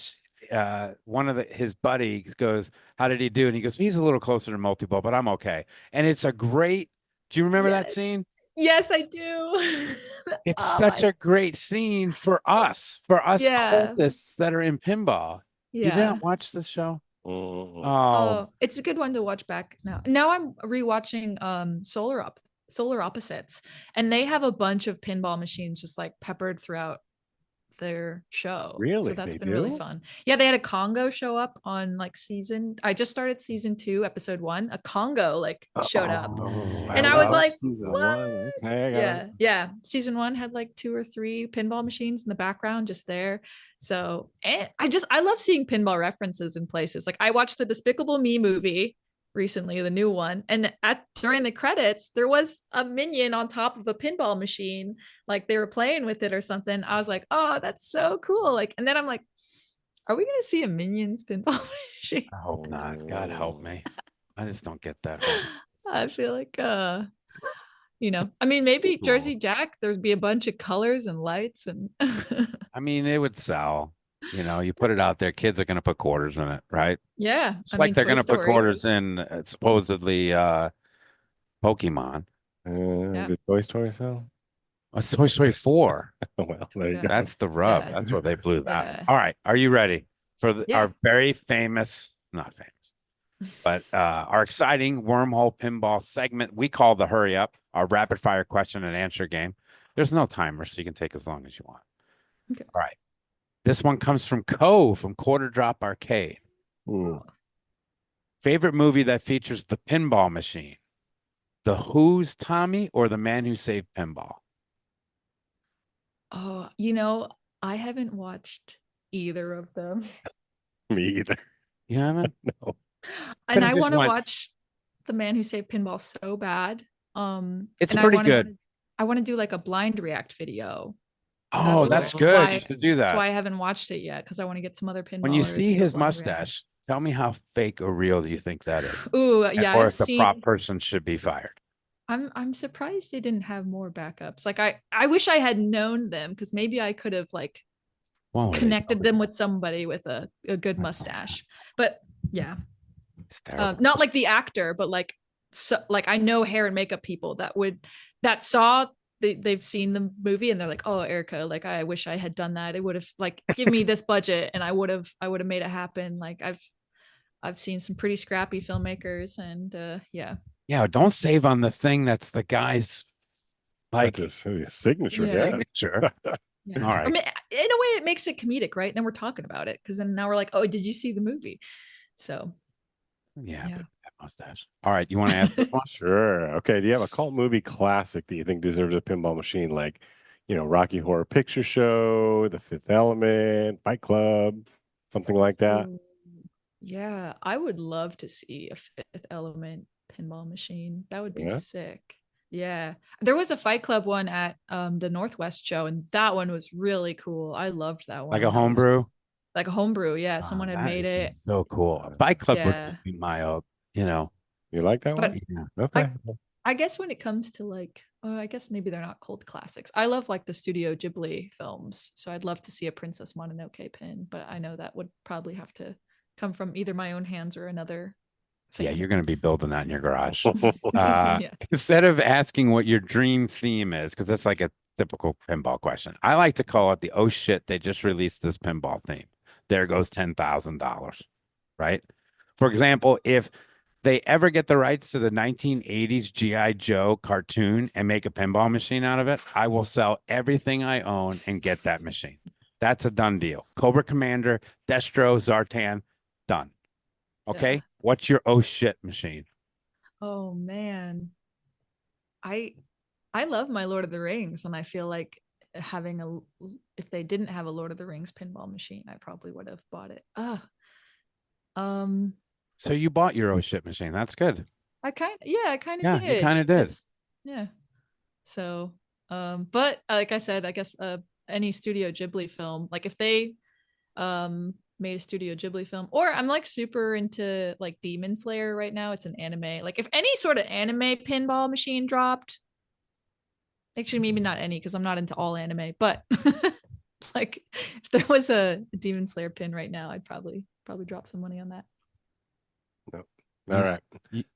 one of his buddies goes, "How did he do?" And he goes, "He's a little closer to multi-ball, but I'm okay." And it's a great. Do you remember that Yes. scene? Yes, I do. It's Oh such my. a great scene for us Yeah. cultists that are in pinball. You Yeah. didn't watch this show? Mm. Oh, Oh, it's a good one to watch back now. Now I'm rewatching Solar Opposites, and they have a bunch of pinball machines just like peppered throughout their show. So Really? that's They been really do? fun. Yeah, they had a Congo show up on like I just started season 2, episode 1. A Congo like showed up. Oh, I And I was love like, season what? 1. Okay, I gotta. Yeah, yeah. Season 1 had like 2 or 3 pinball machines in the background just there. So and I love seeing pinball references in places. Like I watched the Despicable Me movie recently, the new one, and during the credits there was a minion on top of a pinball machine, like they were playing with it or something. I was like, oh, that's so cool. Like, and then I'm like, are we gonna see a Minions pinball machine? I hope not. God help me. I just don't get that whole. I feel like I mean, maybe Cool. Jersey Jack, there'd be a bunch of colors and lights and I mean, it would sell. You put it out there, kids are going to put quarters in it, right? yeah. It's I like mean, they're Toy going to put Story. quarters in supposedly Pokemon. Yeah. Did Toy Story sell? It's Toy Story 4. Well, there you Yeah. go. That's the rub. Yeah. That's what they blew that. Yeah. All right. Are you ready for Yeah. our very famous, not famous, but our exciting wormhole pinball segment we call the hurry up, our rapid fire question and answer game. There's no timer, so you can take as long as you want. Okay. All right. This one comes from from Quarter Drop Arcade. Ooh. Favorite movie that features the pinball machine? The Who's Tommy or The Man Who Saved Pinball? Oh, I haven't watched either of them. Me either. You haven't? No. And Could've I just want to went- watch The Man Who Saved Pinball so bad. It's and pretty good. I want to do like a blind react video. Oh, That's that's why- good. why- You should do That's that. why I haven't watched it yet, because I want to get some other pinballers. When you see to do a his blind react. mustache, tell me how fake or real do you think that is? Ooh, yeah, Or I've if the seen. prop person should be fired. I'm surprised they didn't have more backups. Like I wish I had known them, because maybe I could have like Well, connected them with somebody with a good mustache. But yeah, it's terrible. not like the actor, but like like I know hair and makeup people that saw they've seen the movie and they're like, oh, Erika, like I wish I had done that. It would have like give me this budget and I would have made it happen. Like I've seen some pretty scrappy filmmakers and yeah. Yeah, don't save on the thing that's the guy's like That's his signature. Yeah. signature. Yeah. All right. I mean, in a way, it makes it comedic, right? Then we're talking about it because then now we're like, oh, did you see the movie? So Yeah, Yeah. but mustache. All right, you want to ask this one? Sure. Okay. Do you have a cult movie classic that you think deserves a pinball machine, like, Rocky Horror Picture Show, The Fifth Element, Fight Club, something like that? Ooh, yeah, I would love to see a Fifth Element pinball machine. That would be Yeah. sick. Yeah. There was a Fight Club one at the Northwest show, and that one was really cool. I loved that Like a one. That was homebrew? like a homebrew. Yeah, Oh, someone had that made would be it. so cool. A Fight Club would Yeah. be my you know. You like that But one? Yeah. Okay. I guess when it comes to like, I guess maybe they're not cult classics. I love like the Studio Ghibli films, so I'd love to see a Princess Mononoke pin, but I know that would probably have to come from either my own hands or another Yeah, fan. you're going to be building that in your garage. Yeah. Instead of asking what your dream theme is, because that's like a typical pinball question, I like to call it the oh shit, they just released this pinball theme. There goes $10,000, right? For example, if they ever get the rights to the 1980s G.I. Joe cartoon and make a pinball machine out of it, I will sell everything I own and get that machine. That's a done deal. Cobra Commander, Destro, Zartan, done. Okay. Yeah. What's your oh shit machine? Oh man. I I love my Lord of the Rings, and I feel like having a if they didn't have a Lord of the Rings pinball machine, I probably would have bought it. Um So you bought your oh shit machine. That's good. I kind of Yeah, you did. kind of did. Yeah. So, but like I said, I guess any Studio Ghibli film, like if they made a Studio Ghibli film, or I'm like super into like Demon Slayer right now. It's an anime. Like if any sort of anime pinball machine dropped, actually maybe not any because I'm not into all anime, but like if there was a Demon Slayer pin right now, I'd probably drop some money on that. All right.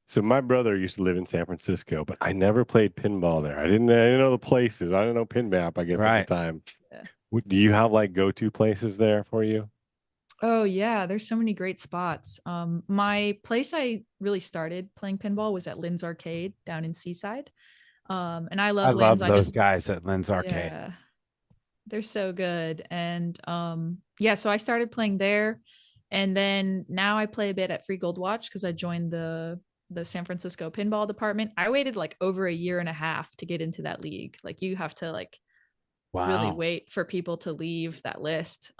So my brother used to live in San Francisco, but I never played pinball there. I didn't know the places. I didn't know Pin Map, I guess, Right. at the time. Yeah. Do you have like go-to places there for you? Oh yeah, there's so many great spots. My place I really started playing pinball was at Lynn's Arcade down in Seaside. And I I love love Lynn's. those guys at Lynn's Arcade. Yeah, they're so good. And yeah, so I started playing there, and then now I play a bit at Free Gold Watch because I joined the San Francisco pinball department. I waited like over a year and a half to get into that league. Like you have to like really Wow. wait for people to leave that list.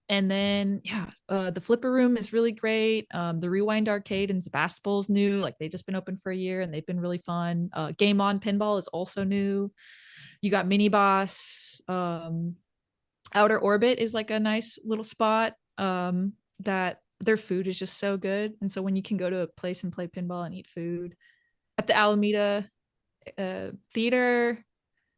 And then yeah, the Flipper Room is really great. The Rewind Arcade in Sebastopol's new. Like they've just been open for a year and they've been really fun. Game On Pinball is also new. You got Mini Boss. Outer Orbit is like a nice little spot. That their food is just so good, and so when you can go to a place and play pinball and eat food at the Alameda Theater,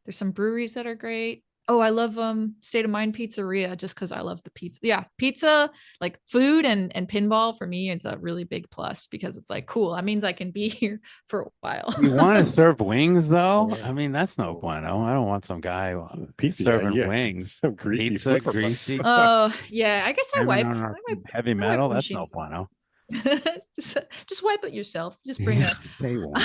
there's some breweries that are great. Oh, I love State of Mind Pizzeria just because I love the pizza. Yeah, pizza, like food and pinball for me, it's a really big plus because it's like cool. That means I can be here for a while. You want to serve wings though? I mean, that's no bueno. I don't want some guy Pizza, serving yeah. wings. Some greasy Pizza, flipper. greasy. Oh yeah, I guess I Hammering wipe. on I our wipe heavy metal. That's no machines. bueno. just wipe it yourself. Just bring a. They won't.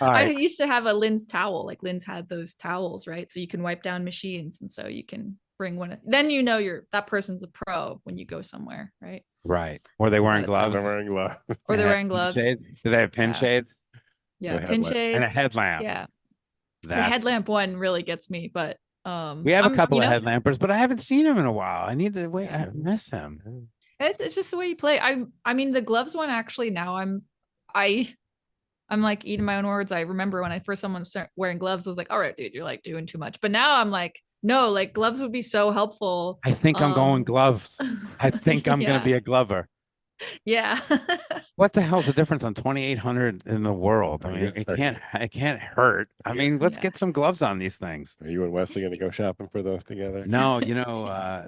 I right. used to have a Lynn's towel. Like Lynn's had those towels, right? So you can wipe down machines, and so you can bring one. Then you know that person's a pro when you go somewhere, right? Right. Or they wearing Got a towel. gloves. They're wearing gloves. Or they're They have wearing pin gloves. shades? Do they have pin Yeah. shades? Yeah, And a pin headlamp. shades And a headlamp. Yeah, the That's headlamp one really gets me, but we have a couple you of know, headlampers, but I haven't seen him in a while. I need to wait. I miss him. it's just the way you play. I mean the gloves one actually now I'm like eating my own words. I remember when I first someone started wearing gloves, I was like, all right, dude, you're like doing too much. But now I'm like, no, like gloves would be so helpful. I think I'm going gloves. I think I'm going to be a glover. Yeah. What the hell's the difference on 2,800 in the world? I mean, it can't hurt. I mean, let's get some gloves on these things. Are you and Wesley going to go shopping for those together? No,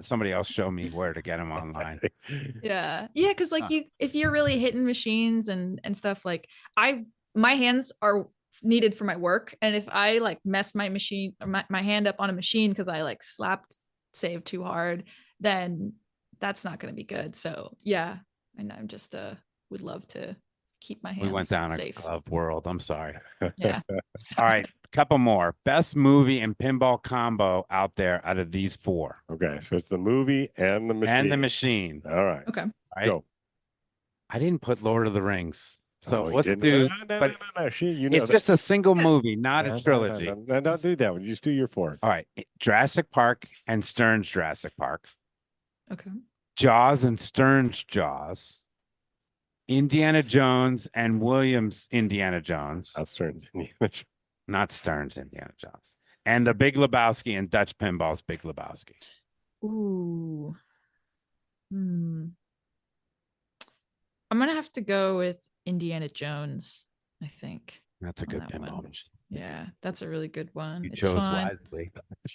somebody else show me where to get them online. Yeah. Because like if you're really hitting machines and stuff, like my hands are needed for my work, and if I like mess my machine or my hand up on a machine because I like slapped save too hard, then that's not going to be good. So yeah, and I'm just would love to keep my hands. We went down safe. a glove world. I'm sorry. Yeah. All right, couple more. Best movie and pinball combo out there out of these four. Okay, so it's the movie and the machine. And the machine. All right. Okay. Right. Go. I didn't put Lord of the Rings. So Oh, you let's didn't? do, No, but no. She, you know it's that. just a single movie, not a No, trilogy. don't do that one. You just do your fourth. All right. Jurassic Park and Stern's Jurassic Park. Okay. Jaws and Stern's Jaws. Indiana Jones and Williams Indiana Jones. That's turns. Not Stern's Indiana Jones. And The Big Lebowski and Dutch Pinball's Big Lebowski. Ooh. Hmm. I'm gonna have to go with Indiana Jones, I think. That's a On good that pinball one. machine. Yeah, that's a really good one. You It's chose fun. wisely.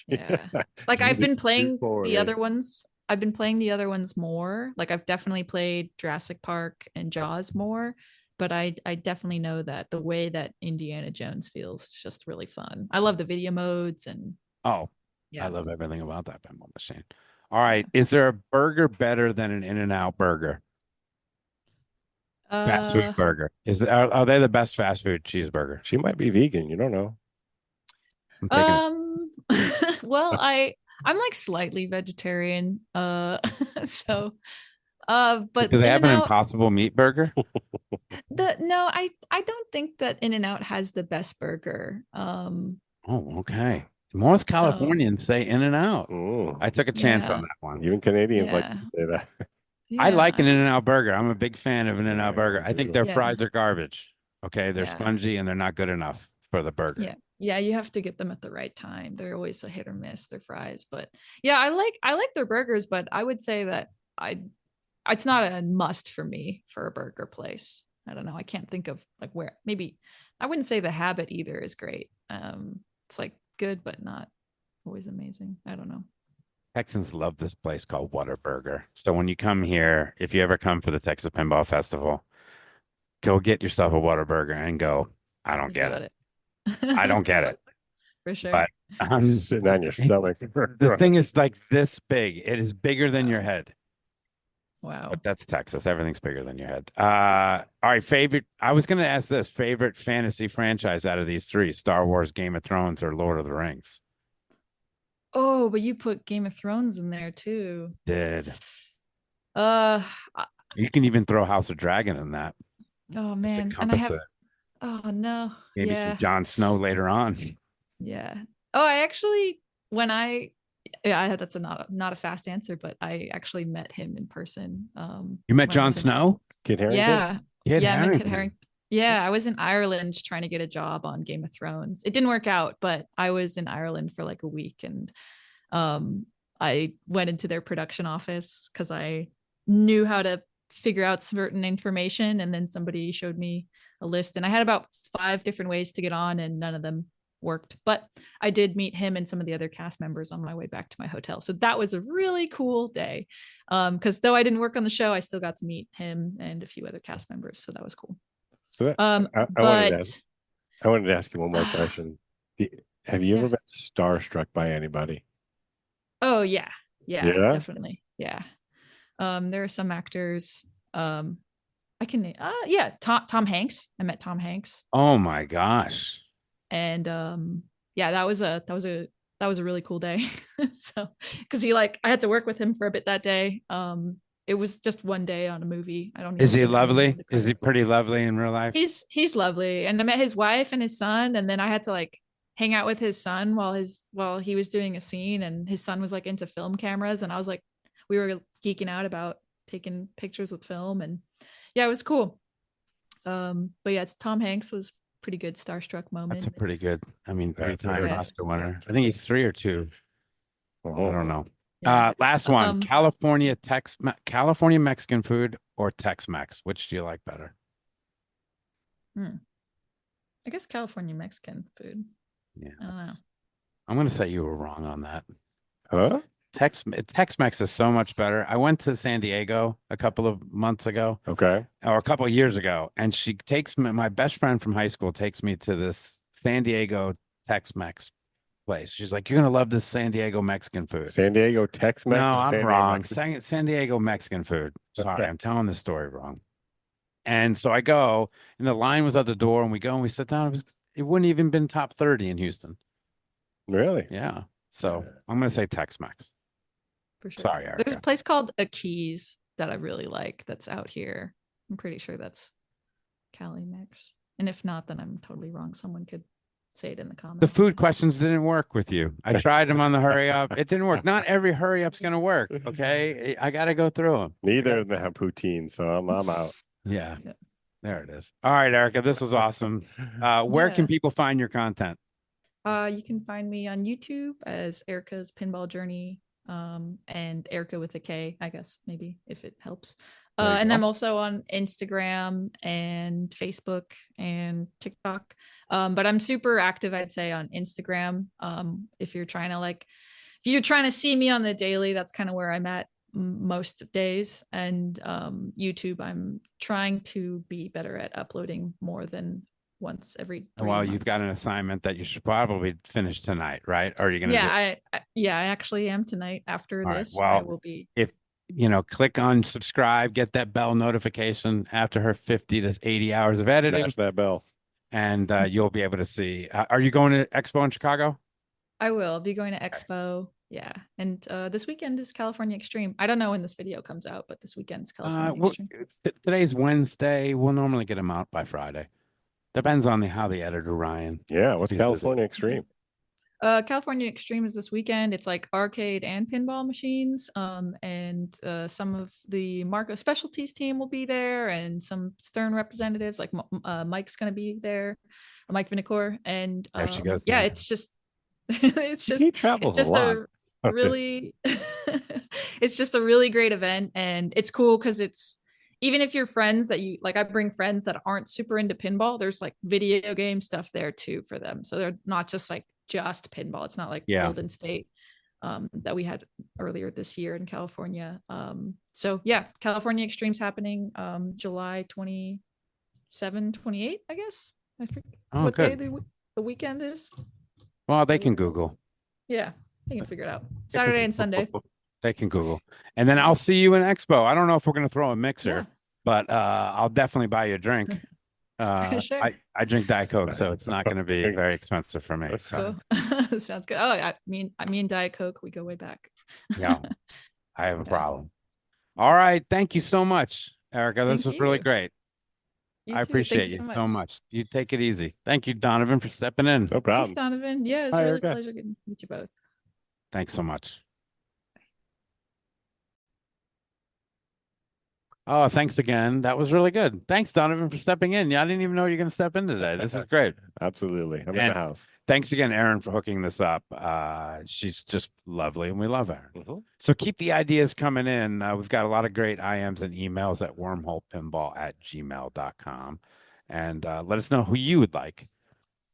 Yeah. Like I've been playing the other ones. I've been playing the other ones more. Like I've definitely played Jurassic Park and Jaws more, but I definitely know that the way that Indiana Jones feels is just really fun. I love the video modes and Oh, I yeah. love everything about that pinball machine. All right. Is there a burger better than an In-N-Out burger? Fast food Uh burger. Are they the best fast food cheeseburger? She might be vegan. You don't know. I'm taking it. um well I'm like slightly vegetarian. So but Do they In have and an Out Impossible Meat burger? the no, I don't think that In and Out has the best burger. Oh, okay. Most So Californians say In-N-Out. Mm. I took a chance on yeah, that one. Even Canadians like yeah, to say that. I like an yeah, In-N-Out burger. I'm a big fan of an Yeah, In-N-Out I burger. am I think too. their yeah, fries are garbage. Okay, they're yeah, spongy and they're not good enough for the burger. yeah, yeah. You have to get them at the right time. They're always a hit or miss, their fries. But yeah, I like their burgers, but I would say that I it's not a must for me for a burger place. I don't know. I can't think of like where maybe I wouldn't say the Habit either is great. It's like good, but not always amazing. I don't know. Texans love this place called Whataburger. So when you come here, if you ever come for the Texas Pinball Festival, go get yourself a Whataburger and go, I don't You get got it. it. I don't get it. For sure. But Sitting on your stomach. the thing is like this big. It is bigger than your head. Wow. But that's Texas. Everything's bigger than your head. All right, favorite. I was gonna ask this favorite fantasy franchise out of these three: Star Wars, Game of Thrones, or Lord of the Rings. Oh, but you put Game of Thrones in there too. Did Uh, you can even throw House of Dragon in that? oh Just man, and I encompass have. it. Oh no. Maybe some Yeah, Jon Snow later on. yeah. Oh, I actually when I yeah, that's not a fast answer, but I actually met him in person. You met When I Jon was in Snow? Kid Harington? yeah, Kid yeah, I met Kit Harington. Harington. Yeah, I was in Ireland trying to get a job on Game of Thrones. It didn't work out, but I was in Ireland for like a week and um I went into their production office because I knew how to figure out certain information and then somebody showed me a list and I had about 5 different ways to get on and none of them worked, but I did meet him and some of the other cast members on my way back to my hotel, so that was a really cool day because though I didn't work on the show I still got to meet him and a few other cast members, so that was cool. So that, But I wanted to ask you one more question. Have you yeah. ever been starstruck by anybody? Oh yeah, yeah, Yeah. definitely, yeah. There are some actors. I can yeah, Tom Hanks. I met Tom Hanks, Oh my gosh. and yeah, that was a really cool day. So because he like I had to work with him for a bit that day. It was just one day on a movie. I don't Is even he think I remember lovely? the Is he credits. pretty lovely in real life? He's lovely, and I met his wife and his son, and then I had to like hang out with his son while he was doing a scene, and his son was like into film cameras, and I was like, we were geeking out about taking pictures with film, and yeah, it was cool. But yeah, it's Tom Hanks was pretty good starstruck That's moment. a pretty good, I mean, That's three-time Yeah. Oscar winner. I think he's 3 or 2. I Oh. don't know. Yeah. Last one. Um, California Mexican food or Tex-Mex? Which do you like better? I guess California Mexican food. Yeah. I don't know. I'm gonna say you were wrong on that. Huh? Tex-Mex is so much better. I went to San Diego a couple of months ago, Okay. or a couple of years ago, and she takes me, my best friend from high school takes me to this San Diego Tex-Mex place. She's like, "You're gonna love this San Diego Mexican food." San Diego Tex-Mex. No, or I'm San Diego wrong. Mexican? San Diego Mexican food. Sorry, Okay. I'm telling the story wrong. And so I go, and the line was at the door, and we go and we sit down. It wouldn't even been top 30 in Houston. Really? Yeah. So Yeah. I'm gonna say Tex-Mex. For sure. Sorry, There's a Erica. place called Keys that I really like that's out here. I'm pretty sure that's Cali Mix. And if not, then I'm totally wrong. Someone could say it in the comments. The food I guess. questions didn't work with you. I tried them on the hurry up. It didn't work. Not every hurry up's going to work. Okay. I got to go through them. Neither of them have poutine, so I'm out. Yeah. Yeah. There it is. All right, Erika, this was awesome. Where can Yeah. people find your content? You can find me on YouTube as Erika's Pinball Journey, and Erika with a K, I guess, maybe if it helps. And go. I'm also on Instagram and Facebook and TikTok. But I'm super active, I'd say, on Instagram. If you're trying to see me on the daily, that's kind of where I'm at most days. And YouTube, I'm trying to be better at uploading more than once every 3 Well, months. you've got an assignment that you should probably finish tonight, right? Or are you going to Yeah, I actually am tonight. After All right, this, well, I will be. if click on subscribe, get that bell notification after her 50 to 80 hours of editing, Smash that bell. and you'll be able to see. Are you going to Expo in Chicago? I will be going to Expo. Yeah, and this weekend is California Extreme. I don't know when this video comes out, but this weekend's California Extreme. Today's Wednesday. We'll normally get them out by Friday. Depends on how the editor Ryan. Yeah, what's He's busy. California Extreme? California Extreme is this weekend. It's like arcade and pinball machines. And some of the Marco Specialties team will be there, and some Stern representatives like Mike's going to be there, Mike Vinacore. And There she goes. yeah, Dan. it's just it's just He travels it's just a lot. a really it's just a really great event, and it's cool because it's, even if you're friends that you like, I bring friends that aren't super into pinball, there's like video game stuff there too for them. So they're not just just pinball. It's not like Golden State that we had earlier this year in California. So yeah, California Extreme's happening July 27, 28, I guess. I forget what day the weekend is. Well, they can Google. Yeah, they can figure it out. Saturday and Sunday. They can Google. And then I'll see you in Expo. I don't know if we're going to throw a mixer, but I'll definitely buy you a drink. Sure. I drink Diet Coke, so it's not going to be very expensive for me. So. Cool. Sounds good. Oh, me and Diet Coke, we go way back. Yeah, I have a problem. All right. Thank you so much, Erika. This was really great. I appreciate you so much. You take it easy. Thank you, Donovan, for stepping in. No problem. Thanks, Donovan. Yeah, it's really a pleasure getting to meet you both. Thanks so much. Oh, thanks again. That was really good. Thanks, Donovan, for stepping in. Yeah, I didn't even know you're going to step in today. This is great. Absolutely. I'm in the house. Thanks again, Erin, for hooking this up. She's just lovely, and we love her. So keep the ideas coming in. We've got a lot of great IMs and emails at wormholepinball@gmail.com. And let us know who you would like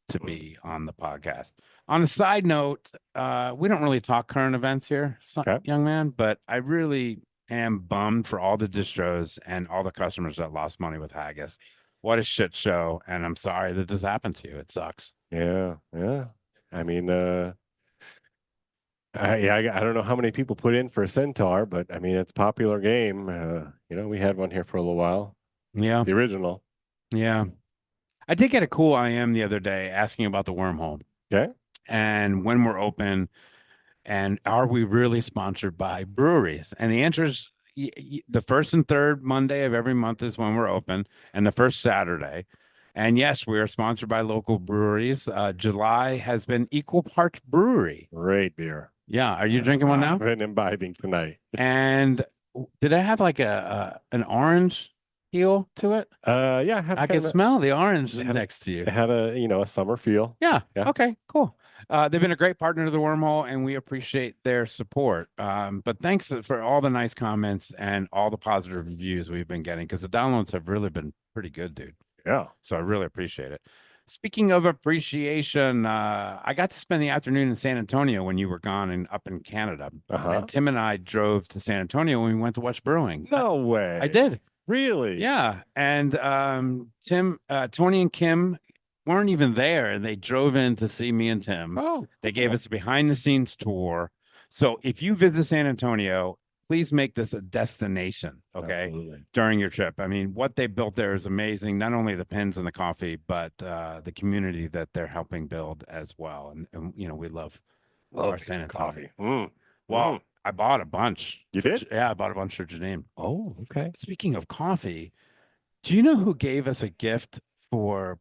to be on the podcast. On a side note, we don't really talk current events here, young man, but I really am bummed for all the distros and all the customers that lost money with Haggis. What a shit show. And I'm sorry that this happened to you. It sucks. Yeah. I mean, I don't know how many people put in for Centaur, but I mean, it's a popular game. We had one here for a little while. Yeah. The original. Yeah. I did get a cool IM the other day asking about the wormhole. Okay. And when we're open, and are we really sponsored by breweries? And the answer is the first and third Monday of every month is when we're open, and the first Saturday. And yes, we are sponsored by local breweries. July has been equal parts brewery. Great beer. Yeah. Are you drinking one now? I've been imbibing tonight. And did it have like an orange feel to it? Yeah. I can smell the orange next to you. It had a summer feel. Yeah. Okay, cool. They've been a great partner to the Wormhole, and we appreciate their support. But thanks for all the nice comments and all the positive reviews we've been getting, because the downloads have really been pretty good, dude. Yeah. So I really appreciate it. Speaking of appreciation, I got to spend the afternoon in San Antonio when you were gone and up in Canada. And Tim and I drove to San Antonio when we went to watch brewing. No way. I did. Really? Yeah. And Tony and Kim weren't even there, and they drove in to see me and Tim. They gave us a behind the scenes tour. So if you visit San Antonio, please make this a destination, during your trip. I mean, what they built there is amazing. Not only the pins and the coffee, but the community that they're helping build as well. And we love our San Antonio coffee. Well, I bought a bunch. You did? Yeah, I bought a bunch for Janine. Oh, okay. Speaking of coffee, Do you know who gave us a gift for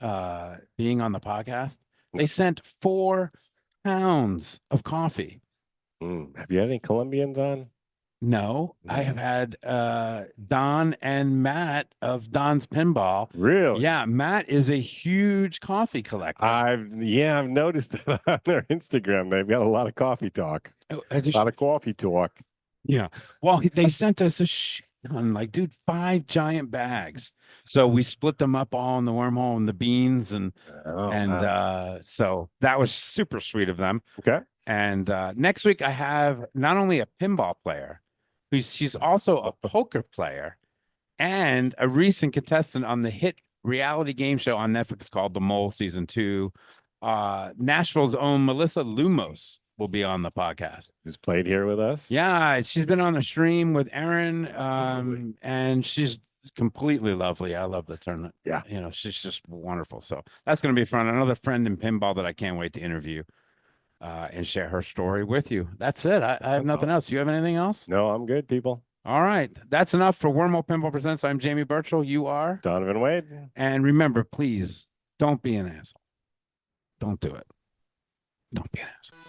being on the podcast? They sent 4 pounds of coffee. Have you had any Colombians on? No, I have had Don and Matt of Don's Pinball. Really? Yeah, Matt is a huge coffee collector. I've noticed that on their Instagram. They've got a lot of coffee talk. A lot of coffee talk. Yeah. Well, they sent us a shit ton, like, dude, 5 giant bags. So we split them up all in the wormhole and the beans and wow. so that was super sweet of them. Okay. And next week I have not only a pinball player, she's also a poker player and a recent contestant on the hit reality game show on Netflix called The Mole Season 2. Nashville's own Melissa Lumos will be on the podcast. Who's played here with us? Yeah, she's been on the stream with Aaron, and she's completely lovely. I love the tournament. Yeah. You know, she's just wonderful. So that's going to be fun. Another friend in pinball that I can't wait to interview and share her story with you. That's it. I have nothing else. Do you have anything else? No, I'm good, people. All right. That's enough for Wormhole Pinball Presents. I'm Jamie Burchell. You are Donovan Wade. And remember, please don't be an asshole. Don't do it. Don't be an asshole.